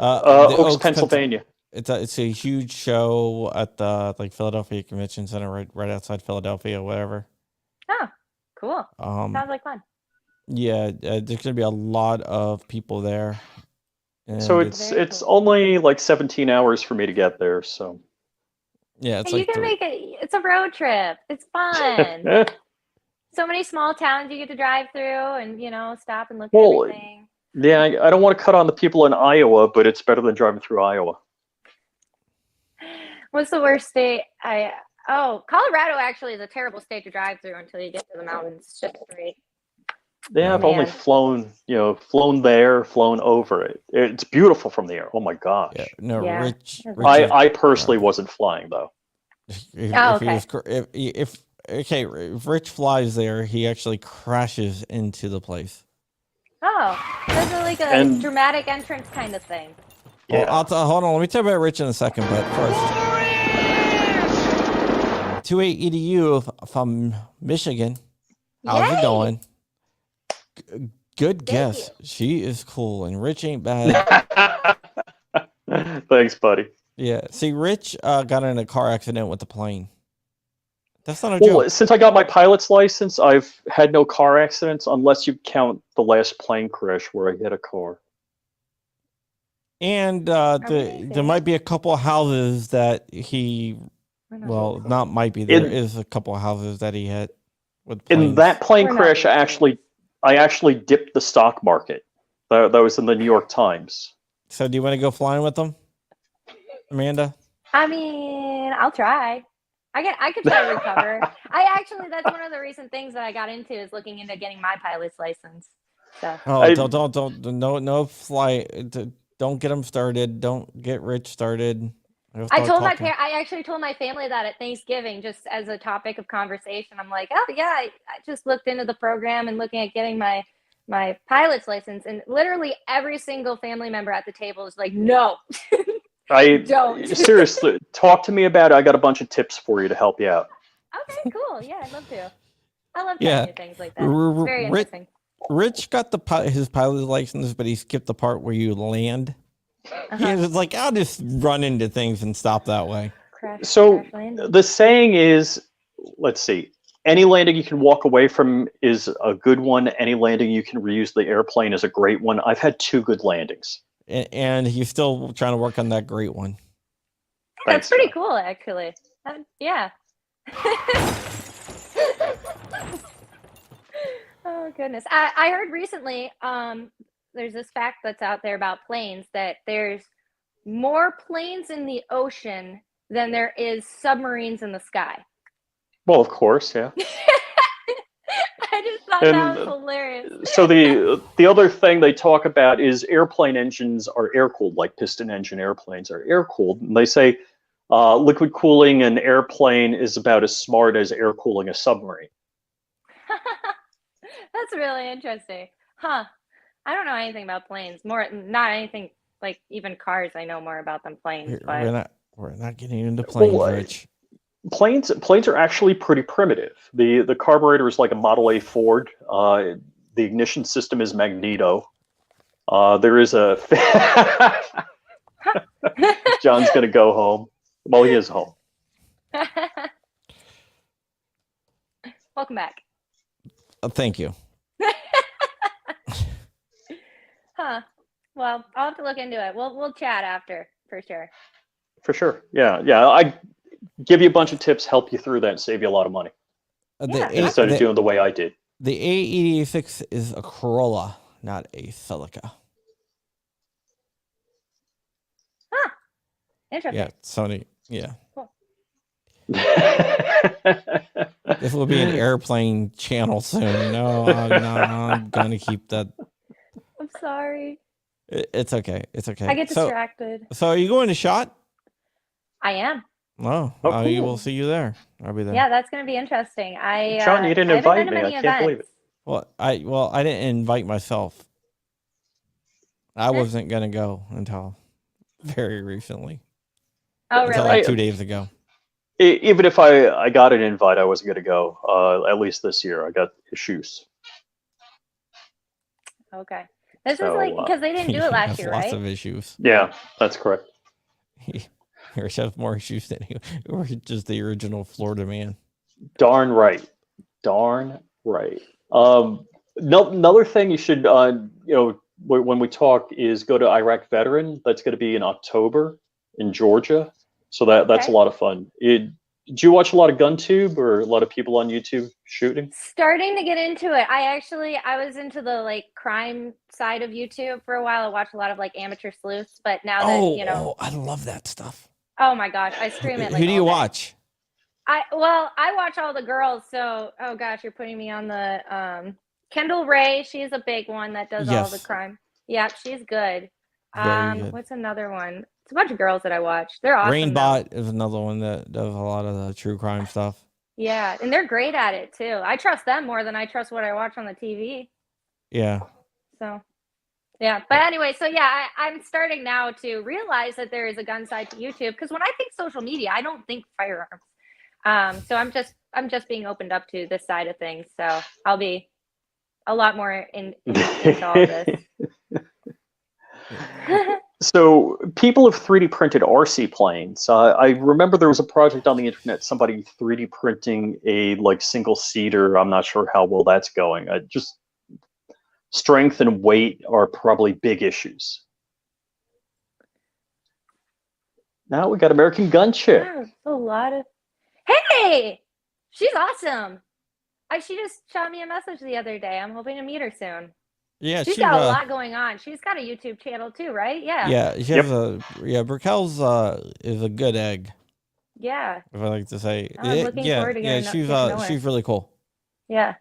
The Oaks, Pennsylvania. It's a huge show at the Philadelphia Convention Center, right outside Philadelphia, whatever. Oh, cool. Sounds like fun. Yeah, there's gonna be a lot of people there. And So it's only like 17 hours for me to get there. So yeah, it's Hey, like you can make it. It's a road trip. It's fun. So many small towns you get to drive through, and stop and look at everything. Yeah, I don't want to cut on the people in Iowa, but it's better than driving through Iowa. What's the worst state? Colorado actually is a terrible state to drive through until you get to the mountains. It's just great. Yeah, I've only flown there, flown over it. It's beautiful from the air. Oh my gosh. Yeah, no, Yeah. Rich. I personally wasn't flying though. If Rich flies there, he actually crashes into the place. Oh, that's like a dramatic entrance kind of thing. Yeah. Well, hold on. Let me tell you about Rich in a second, but first, 28 EDU from Michigan. How's it going? Good guess. She is cool, and Rich ain't bad. Thanks, buddy. Yeah. See, Rich got in a car accident with the plane. That's not a joke. Well, since I got my pilot's license, I've had no car accidents unless you count the last plane crash where I hit a car. And there might be a couple of houses that he, not might be. There is a couple of houses that he hit with planes. In that plane crash, I actually dipped the stock market. That was in the New York Times. So, do you want to go flying with them, Amanda? I mean, I'll try. I could try to recover. That's one of the recent things that I got into is looking into getting my pilot's license. So. No flight. Don't get them started. Don't get Rich started. I actually told my family that at Thanksgiving, just as a topic of conversation. I'm like, oh yeah, I just looked into the program and looking at getting my pilot's license, and literally every single family member at the table is like, no. I don't. Seriously, talk to me about it. I got a bunch of tips for you to help you out. Okay, cool. Yeah, I'd love to. I love telling you things like that. It's very interesting. Rich got his pilot's license, but he skipped the part where you land. He was like, I'll just run into things and stop that way. Crash the saying is, let's see, any landing you can walk away from is a good one. Any landing you can reuse the airplane is a great one. I've had 2 good landings. And he's still trying to work on that great one. That's pretty cool, actually. Yeah. Oh, goodness. I heard recently there's this fact that's out there about planes, that there's more planes in the ocean than there is submarines in the sky. Well, of course, yeah. I just thought that was hilarious. So the other thing they talk about is airplane engines are air-cooled, like piston engine airplanes are air-cooled. And they say liquid cooling an airplane is about as smart as air cooling a submarine. That's really interesting. Huh. I don't know anything about planes. Not anything like even cars. I know more about than planes. But we're not getting into planes, Rich. Planes are actually pretty primitive. The carburetor is like a Model A Ford. The ignition system is magneto. There is a John's gonna go home. Well, he is home. Welcome back. Thank you. Huh. Well, I'll have to look into it. We'll chat after for sure. For sure. Yeah. I give you a bunch of tips, help you through that, and save you a lot of money. Instead of doing the way I did. The A86 is a Corolla, not a Celica. Huh. Interesting. Yeah, Sony. Yeah. Cool. This will be an airplane channel soon. No, I'm going to keep that. I'm sorry. It's okay. It's okay. I get distracted. So are you going to SHOT? I am. Oh, cool. I will see you there. I'll be there. Yeah, that's going to be interesting. Sean, you didn't invite me. I can't believe it. Well, I didn't invite myself. I wasn't going to go until very recently. Oh, until really? like 2 days ago. Even if I got an invite, I wasn't going to go. At least this year, I got issues. Okay. This is like because they didn't do it last year, lots right? of issues. Yeah, that's correct. Yours has more issues than you, or just the original Florida man. Darn right. Darn right. Another thing you should, when we talk is go to Iraq Veteran. That's going to be in October in Georgia. So that's a lot of fun. Did you watch a lot of GunTube or a lot of people on YouTube shooting? Starting to get into it. I was into the like crime side of YouTube for a while. I watched a lot of like amateur sleuths, but now that I love that stuff. Oh my gosh, I stream it. Who do you watch? I watch all the girls. So oh gosh, you're putting me on the Kendall Ray. She's a big one that does all the crime. Yeah, she's good. Very good. What's another one? It's a bunch of girls that I watch. They're awesome. Rainbot is another one that does a lot of the true crime stuff. Yeah, and they're great at it too. I trust them more than I trust what I watch on the TV. Yeah. So, yeah. But anyway, so yeah, I'm starting now to realize that there is a gun side to YouTube because when I think social media, I don't think firearms. So I'm just being opened up to this side of things. So I'll be a lot more into all this. So people have 3D printed RC planes. I remember there was a project on the internet, somebody 3D printing a like single seater. I'm not sure how well that's going. Just strength and weight are probably big issues. Now we got American Gun Chick. Yeah, a lot of. Hey, she's awesome. She just shot me a message the other day. I'm hoping to meet her soon. Yeah, she's got a lot going on. She's got a YouTube channel too, right? Yeah. Yeah, she has Brikelle's is a good egg. Yeah. If I like to say. I'm looking forward to getting she's really cool. Yeah.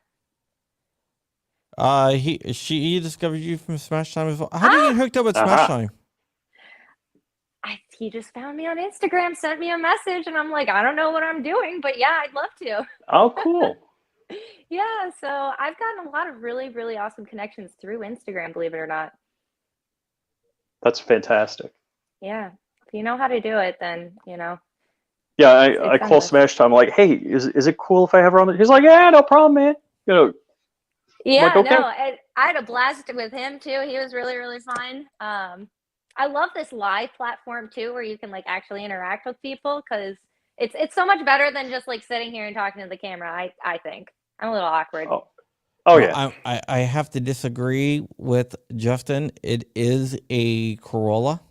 He discovered you from Smash Time as well. How did you get hooked up with Smash Time? He just found me on Instagram, sent me a message, and I'm like, I don't know what I'm doing, but yeah, I'd love to. Oh, cool. Yeah, so I've gotten a lot of really, really awesome connections through Instagram, believe it or not. That's fantastic. Yeah. If you know how to do it, then, Yeah, I call Smash Time. I'm like, hey, is it cool if I have her on the... He's like, yeah, no problem, man. Yeah, like, okay. I had a blast with him, too. He was really, really fun. I love this live platform, too, where you can, like, actually interact with people, because it's so much better than just, like, sitting here and talking to the camera, I think. I'm a little awkward. Oh yeah. I have to disagree with Justin. It is a Corolla.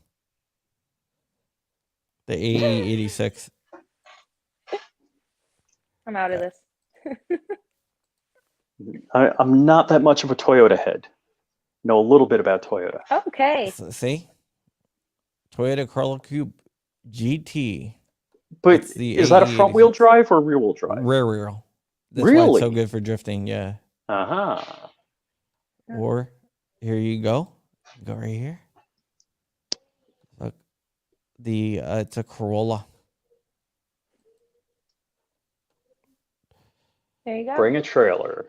The AE86. I'm out of this. I'm not that much of a Toyota head. Know a little bit about Toyota. Okay. See? Toyota Corolla Coupe GT. But is that a front wheel drive or rear wheel drive? Rear wheel. That's really? why it's so good for drifting, yeah. Uh-huh. Or here you go. Go right here. Look. It's a Corolla. There you go. Bring a trailer.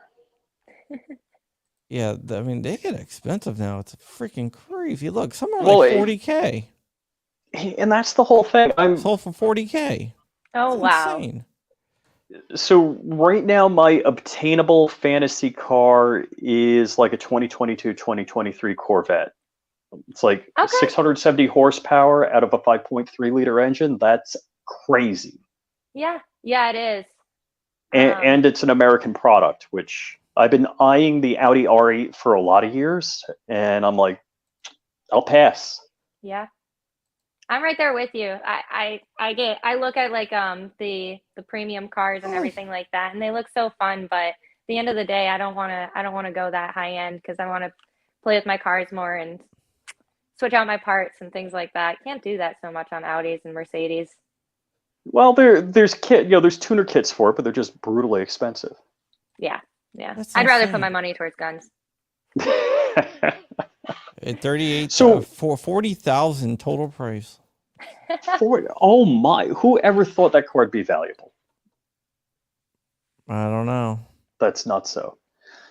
Yeah, I mean, they get expensive now. It's freaking crazy. Look, some are like $40K. And that's the whole thing. I'm sold for $40K. Oh, it's wow. Insane. So right now, my obtainable fantasy car is like a 2022, 2023 Corvette. It's like 670 horsepower out of a 5.3 liter engine. That's crazy. Yeah, it is. And it's an American product, which I've been eyeing the Audi R8 for a lot of years, and I'm like, I'll pass. Yeah. I'm right there with you. I look at like the premium cars and everything like that, and they look so fun. But at the end of the day, I don't want to go that high end because I want to play with my cars more and switch out my parts and things like that. Can't do that so much on Audis and Mercedes. Well, there's there's tuner kits for it, but they're just brutally expensive. Yeah. I'd rather put my money towards guns. At 38, so for 40,000 total price. Oh my! Whoever thought that car would be valuable? I don't know. That's not so.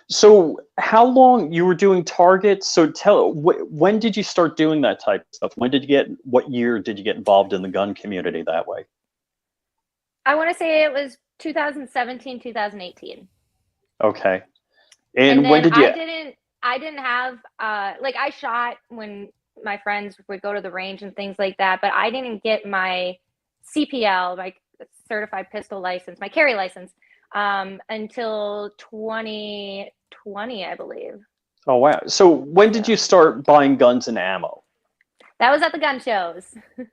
So how long you were doing targets? So when did you start doing that type of stuff? What year did you get involved in the gun community that way? I want to say it was 2017, 2018. Okay. And when did you? I didn't have like I shot when my friends would go to the range and things like that, but I didn't get my CPL, my certified pistol license, my carry license, until 2020, I believe. Oh wow! So when did you start buying guns and ammo? That was at the gun shows.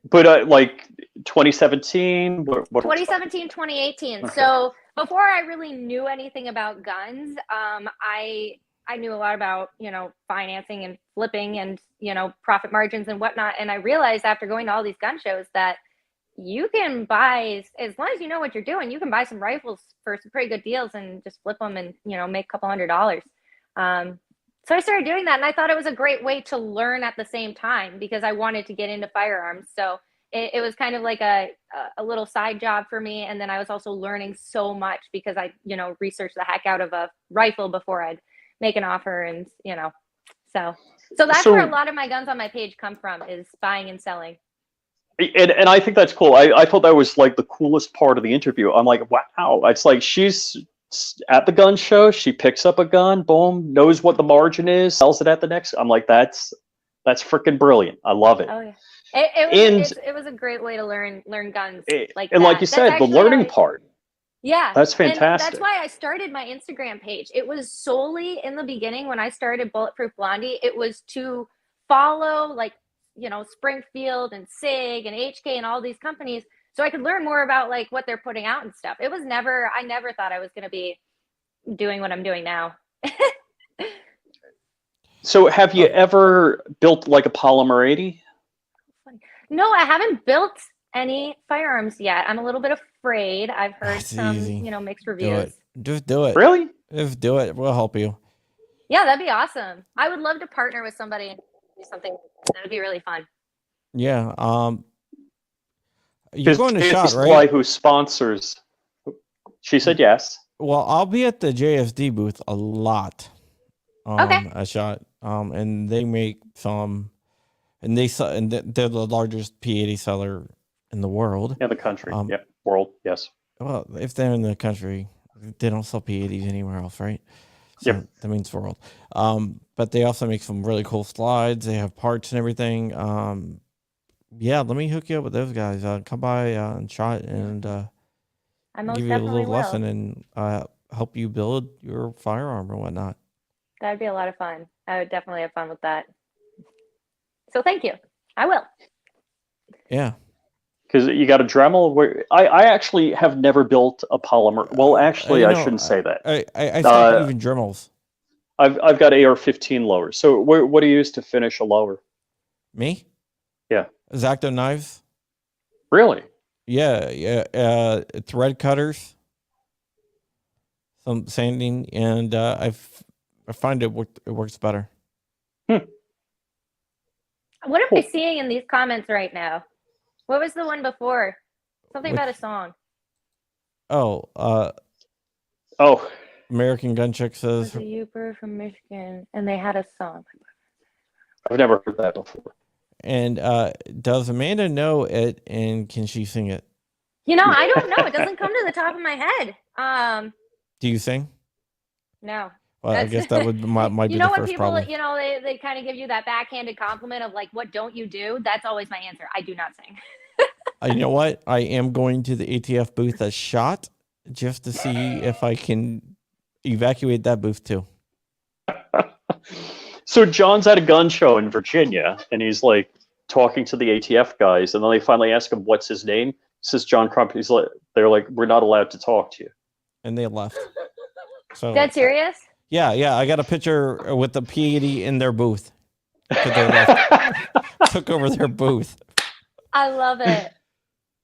But like 2017, what 2017, 2018. Okay. So before I really knew anything about guns, I knew a lot about, financing and flipping and, profit margins and whatnot. And I realized after going to all these gun shows that you can buy, as long as you know what you're doing, you can buy some rifles for some pretty good deals and just flip them and, make a couple $100s. So I started doing that, and I thought it was a great way to learn at the same time because I wanted to get into firearms. So it was kind of like a little side job for me. And then I was also learning so much because I, researched the heck out of a rifle before I'd make an offer. And, so that's where a lot of my guns on my page come from, is buying and selling. And I think that's cool. I thought that was like the coolest part of the interview. I'm like, wow, it's like she's at the gun show, she picks up a gun, boom, knows what the margin is, sells it at the next. I'm like, that's freaking brilliant. I love it. Oh yeah. It was a great way to learn guns. Like you said, the learning part. Yeah. That's fantastic. And that's why I started my Instagram page. It was solely in the beginning when I started Bulletproof Blondie, it was to follow Springfield and Sig and HK and all these companies so I could learn more about what they're putting out and stuff. I never thought I was going to be doing what I'm doing now. So have you ever built like a Polymer 80? No, I haven't built any firearms yet. I'm a little bit afraid. I've heard some, mixed reviews. Just do it. Really? Just do it. We'll help you. Yeah, that'd be awesome. I would love to partner with somebody and do something. That would be really fun. Yeah. You're going to SHOT, right? Supply who sponsors. She said yes. Well, I'll be at the JSD booth a lot. Okay. At SHOT. And they make some, and they're the largest P80 seller in the world. In the country. World. Yes. Well, if they're in the country, they don't sell P80s anywhere else, right? So that means world. But they also make some really cool slides. They have parts and everything. Yeah, let me hook you up with those guys. Come by and SHOT and give you a little lesson and help you build your firearm or whatnot. That'd be a lot of fun. I would definitely have fun with that. So thank you. I will. Yeah. Because you got a Dremel. I actually have never built a polymer. Well, actually, I shouldn't say that. I stopped using Dremels. I've got AR-15 lowers. So what do you use to finish a lower? Me? Yeah. X-Acto knives. Really? Yeah. Thread cutters. Some sanding, and I find it works better. What am I seeing in these comments right now? What was the one before? Something about a song. Oh. American Gun Chick says. A Youper from Michigan, and they had a song. I've never heard that before. And does Amanda know it, and can she sing it? I don't know. It doesn't come to the top of my head. Do you sing? No. Well, I guess that might be the first when people, problem. they kind of give you that backhanded compliment of what don't you do? That's always my answer. I do not sing. You know what? I am going to the ATF booth at SHOT just to see if I can evacuate that booth too. So John's at a gun show in Virginia, and he's like talking to the ATF guys, and then they finally ask him what's his name. Says John Crump. They're like, we're not allowed to talk to you, and they left. So dead serious? Yeah. I got a picture with the P80 in their booth. They left. Took over their booth. I love it.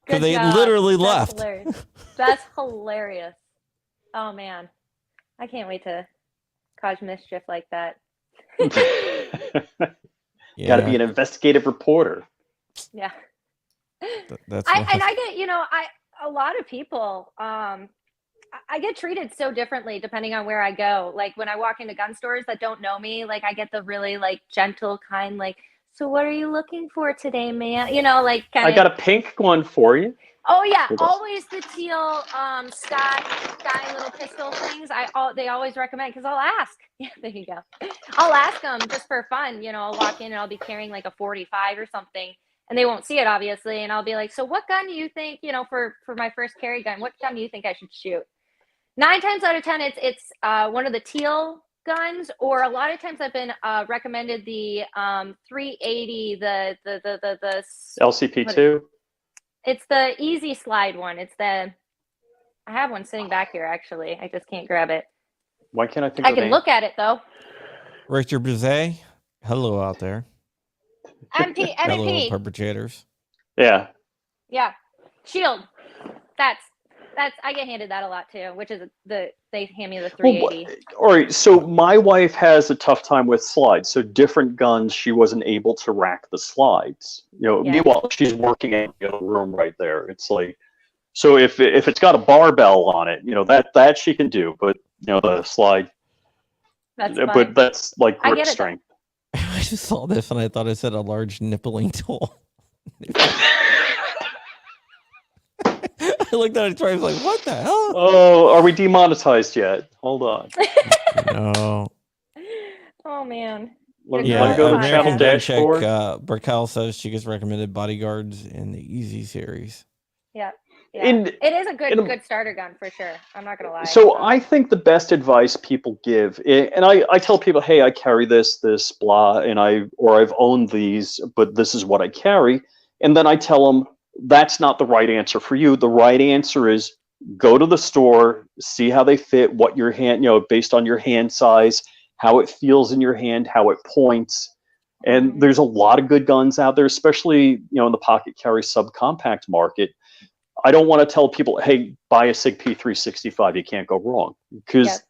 Because they literally left. Hilarious. That's hilarious. Oh man, I can't wait to cause mischief like that. Got to be an investigative reporter. Yeah. That's I get, a lot of people, I get treated so differently depending on where I go. Like when I walk into gun stores that don't know me, I get the really gentle, kind, so what are you looking for today, man? You know, like kind I of. got a pink one for you. Oh yeah, Hold on. always the teal sky little pistol things. They always recommend because I'll ask. Yeah, there you go. I'll ask them just for fun. You know, I'll walk in and I'll be carrying like a 45 or something, and they won't see it obviously. And I'll be like, "So what gun do you think? You know, for my first carry gun, what gun do you think I should shoot?" 9 times out of 10, it's one of the teal guns, or a lot of times I've been recommended the 380, the LCP2. It's the easy slide one. I have one sitting back here actually. I just can't grab it. Why can't I think? I can look at it though. Richard Brizet, hello out there. MP. Hello, perpetrators. Yeah. Yeah. Shield. That's I get handed that a lot too, which is they hand me the 380. Well, all right, so my wife has a tough time with slides. So different guns, she wasn't able to rack the slides. You know, Yeah. meanwhile she's working in the other room right there. It's like, so if it's got a barbell on it, you know, that she can do, but you know the slide. That's fine. But that's like I grip get it, strength. I just saw this and I thought it said a large nippling tool. I looked at it twice, like, what the hell? Oh, are we demonetized yet? Hold on. No. Oh man. Let me Yeah, go to the American channel Gun dashboard. Check, Burkel says she gets recommended bodyguards in the Easy series. Yeah. And- it is a good and- good starter gun for sure. I'm not gonna lie. So I think the best advice people give, and I tell people, hey, I carry this blah, and I've owned these, but this is what I carry, and then I tell them that's not the right answer for you. The right answer is go to the store, see how they fit, what your hand, you know, based on your hand size, how it feels in your hand, how it points, and there's a lot of good guns out there, especially you know in the pocket carry subcompact market. I don't want to tell people, hey, buy a Sig P365. You can't go wrong because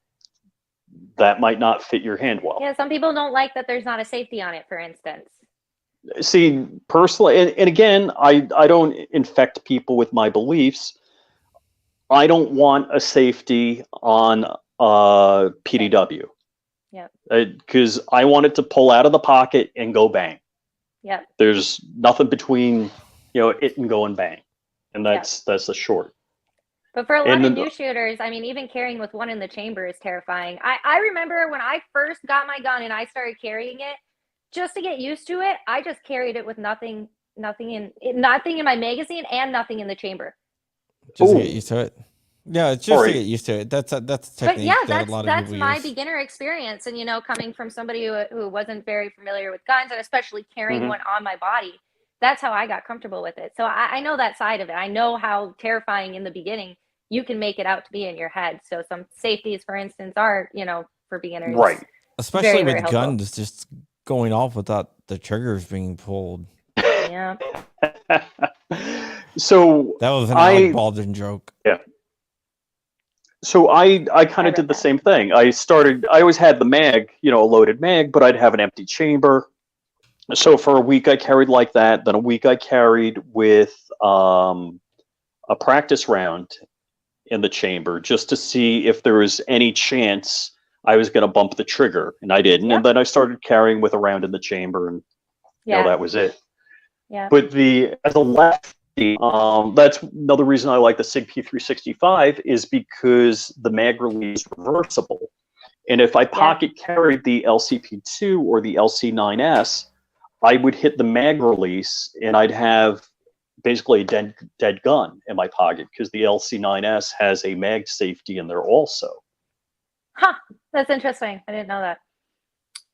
that might not fit your hand well. Yeah, some people don't like that there's not a safety on it, for instance. See, personally, and again, I don't infect people with my beliefs. I don't want a safety on PDW. Yeah. Because I want it to pull out of the pocket and go bang. Yeah. There's nothing between, you know, it and go and bang. And that's the short. But for a lot of new shooters, I mean, even carrying with one in the chamber is terrifying. I remember when I first got my gun and I started carrying it, just to get used to it, I just carried it with nothing in my magazine and nothing in the chamber. Just to get used to it. Yeah, it's just to get used to it. That's a technique. But yeah, that a lot of that's people my use. beginner experience, and you know, coming from somebody who wasn't very familiar with guns, and especially carrying one on my body, that's how I got comfortable with it. So I know that side of it. I know how terrifying in the beginning you can make it out to be in your head. So some safeties, for instance, are, you know, for beginners, right? Especially very with guns, just going off without the triggers being pulled. Yeah. So that was an Alec Baldwin joke. Yeah. So I kind of did the same thing. I always had the mag, you know, a loaded mag, but I'd have an empty chamber. So for a week I carried like that. Then a week I carried with a practice round in the chamber just to see if there was any chance I was going to bump the trigger, and I didn't. And then I started carrying with a round in the chamber, and you know, that was it. Yeah. But as a lefty, that's another reason I like the Sig P365 is because the mag release is reversible. And if I pocket carried the LCP2 or the LC9S, I would hit the mag release and I'd have basically a dead gun in my pocket because the LC9S has a mag safety in there also. Huh, that's interesting. I didn't know that.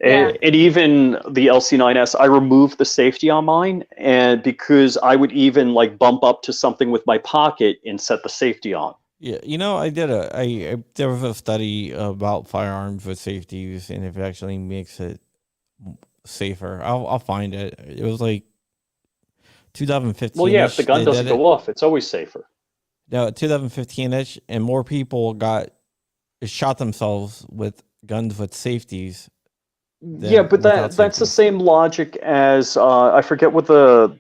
And even the LC9S, I removed the safety on mine, and because I would even like bump up to something with my pocket and set the safety on. Yeah, you know, there was a study about firearms with safeties, and if it actually makes it safer, I'll find it. It was like 2015. Well, yeah, if the gun doesn't go off, it's always safer. No, 2015ish, and more people shot themselves with guns with safeties. Yeah, but that's the same logic as I forget what the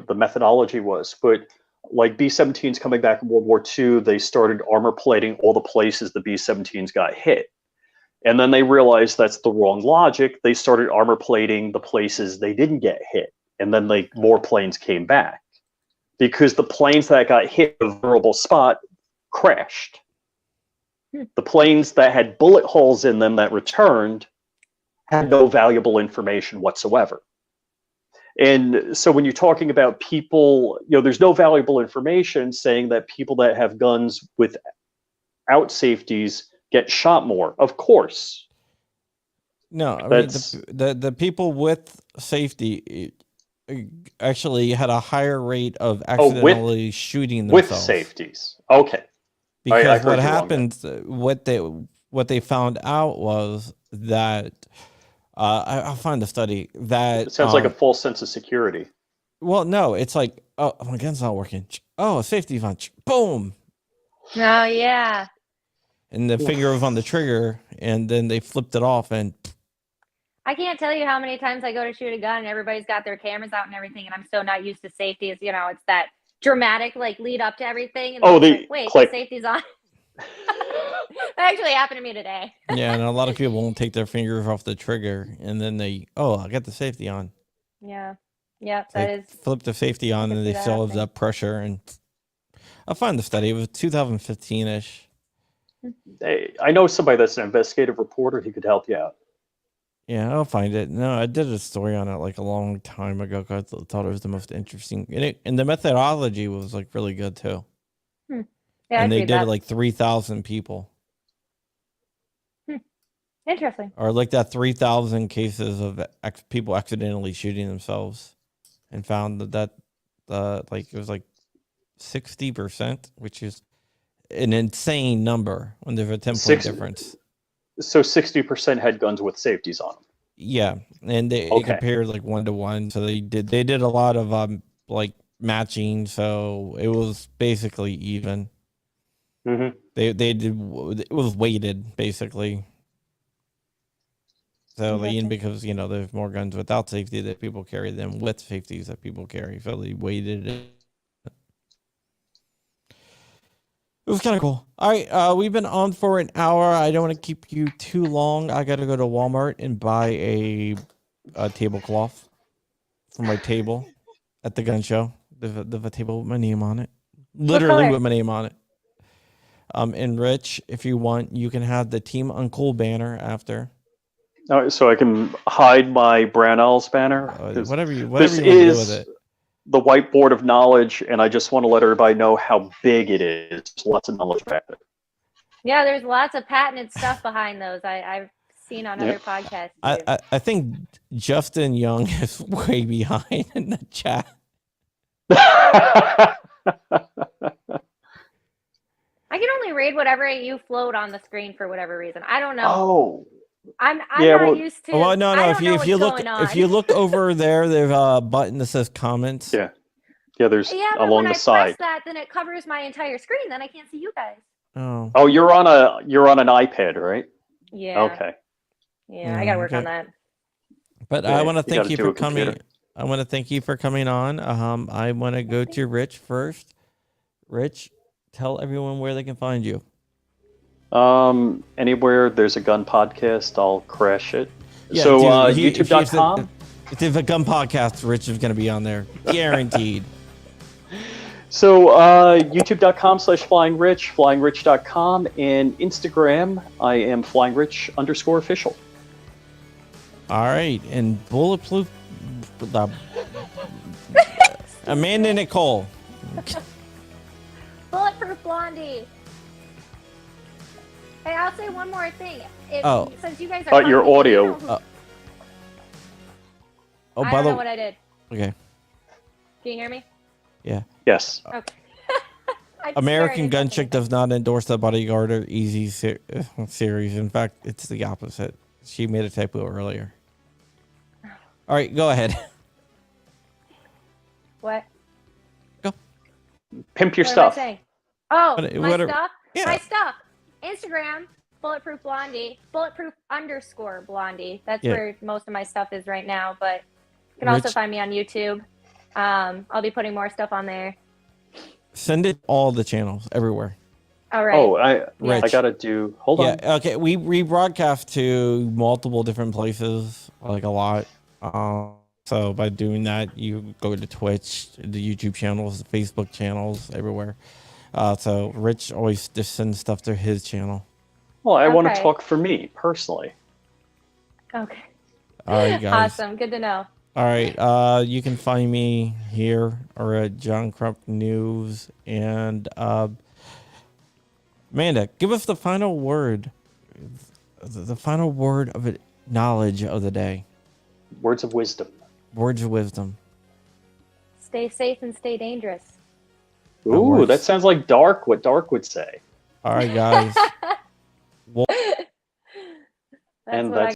methodology was, but like B-17s coming back in World War II, they started armor plating all the places the B-17s got hit. And then they realized that's the wrong logic. They started armor plating the places they didn't get hit. And then more planes came back. Because the planes that got hit in a vulnerable spot crashed. The planes that had bullet holes in them that returned had no valuable information whatsoever. And so when you're talking about people, there's no valuable information saying that people that have guns without safeties get shot more. Of course. No, I mean, the people with safety actually had a higher rate of accidentally shooting themselves. With safeties. Okay. Because what happened, what they found out was that I'll find the study that it sounds like a false sense of security. Well, no, it's like, oh, my gun's not working. Oh, safety's on. Boom. Oh yeah. And the finger was on the trigger, and then they flipped it off, and I can't tell you how many times I go to shoot a gun and everybody's got their cameras out and everything, and I'm so not used to safety. It's that dramatic lead up to everything. And wait, the safety's on. That actually happened to me today. Yeah, and a lot of people won't take their fingers off the trigger, and then I got the safety on. Yeah, flip the safety on, and they still have that pressure. And I'll find the study. It was 2015-ish. Hey, I know somebody that's an investigative reporter. He could help you out. Yeah, I'll find it. No, I did a story on it a long time ago. I thought it was the most interesting, and the methodology was really good too. Yeah, and they did it 3,000 people. Interesting. Or that 3,000 cases of people accidentally shooting themselves, and found that it was 60%, which is an insane number when there's a 10-point difference. So 60% had guns with safeties on them. Yeah, and they compared 1-to-1. So they did a lot of matching. So it was basically even. Mm-hmm. They did, it was weighted basically. So because there's more guns without safety that people carry than with safeties that people carry, so they weighted it. It was kind of cool. All right, we've been on for an hour. I don't want to keep you too long. I got to go to Walmart and buy a tablecloth for my table at the gun show. The table with my name on it, literally with my name on it. And Rich, if you want, you can have the Team Uncool banner after. All right, so I can hide my Brownells banner. Whatever you want to do with it. The whiteboard of knowledge, and I just want to let everybody know how big it is. There's lots of knowledge back there. Yeah, there's lots of patented stuff behind those. I've seen on other podcasts. I think Justin Young is way behind in the chat. I can only read whatever you float on the screen for whatever reason. I don't know. Oh. I'm not used to. Well, no. If you look over there, there's a button that says comments. Yeah, there's but along when the side. Press that, then it covers my entire screen. Then I can't see you guys. Oh, you're on an iPad, right? Yeah. Okay. Yeah, I gotta work on that. But I want to thank you for coming. I want to thank you for coming on. I want to go to Rich first. Rich, tell everyone where they can find you. Anywhere there's a gun podcast, I'll crash it. Yeah, so YouTube.com. If there's a gun podcast, Rich is going to be on there, guaranteed. So YouTube.com/FlyingRich, FlyingRich.com, and Instagram, I am FlyingRich_official. All right, and Bulletproof, Amanda Nicole. Bulletproof Blondie. Hey, I'll say one more thing. Since you guys are your audio. I don't know what I did. Okay. Can you hear me? Yeah. Yes. Okay. American Gun Chick does not endorse the Bodyguard or Easy series. In fact, it's the opposite. She made a typo earlier. All right, go ahead. What? Go. Pimp your what stuff. Am I saying? Oh, my stuff? Yeah. My stuff. Instagram, Bulletproof Blondie, Bulletproof_Blondie. That's where most of my stuff is right now, but you can also find me on YouTube. I'll be putting more stuff on there. Send it all the channels everywhere. All right. Oh, I Rich. gotta do. Hold on. Okay. We rebroadcast to multiple different places, like a lot. So by doing that, you go to Twitch, the YouTube channels, the Facebook channels, everywhere. So Rich always just sends stuff to his channel. Well, I want to Okay. talk for me personally. Okay. All right, guys. Awesome. Good to know. All right. You can find me here or at John Crump News. And Amanda, give us the final word. The final word of it, knowledge of the day. Words of wisdom. Words of wisdom. Stay safe and stay dangerous. Ooh, works. that sounds like Dark. What Dark would say. All right, guys. That's And what I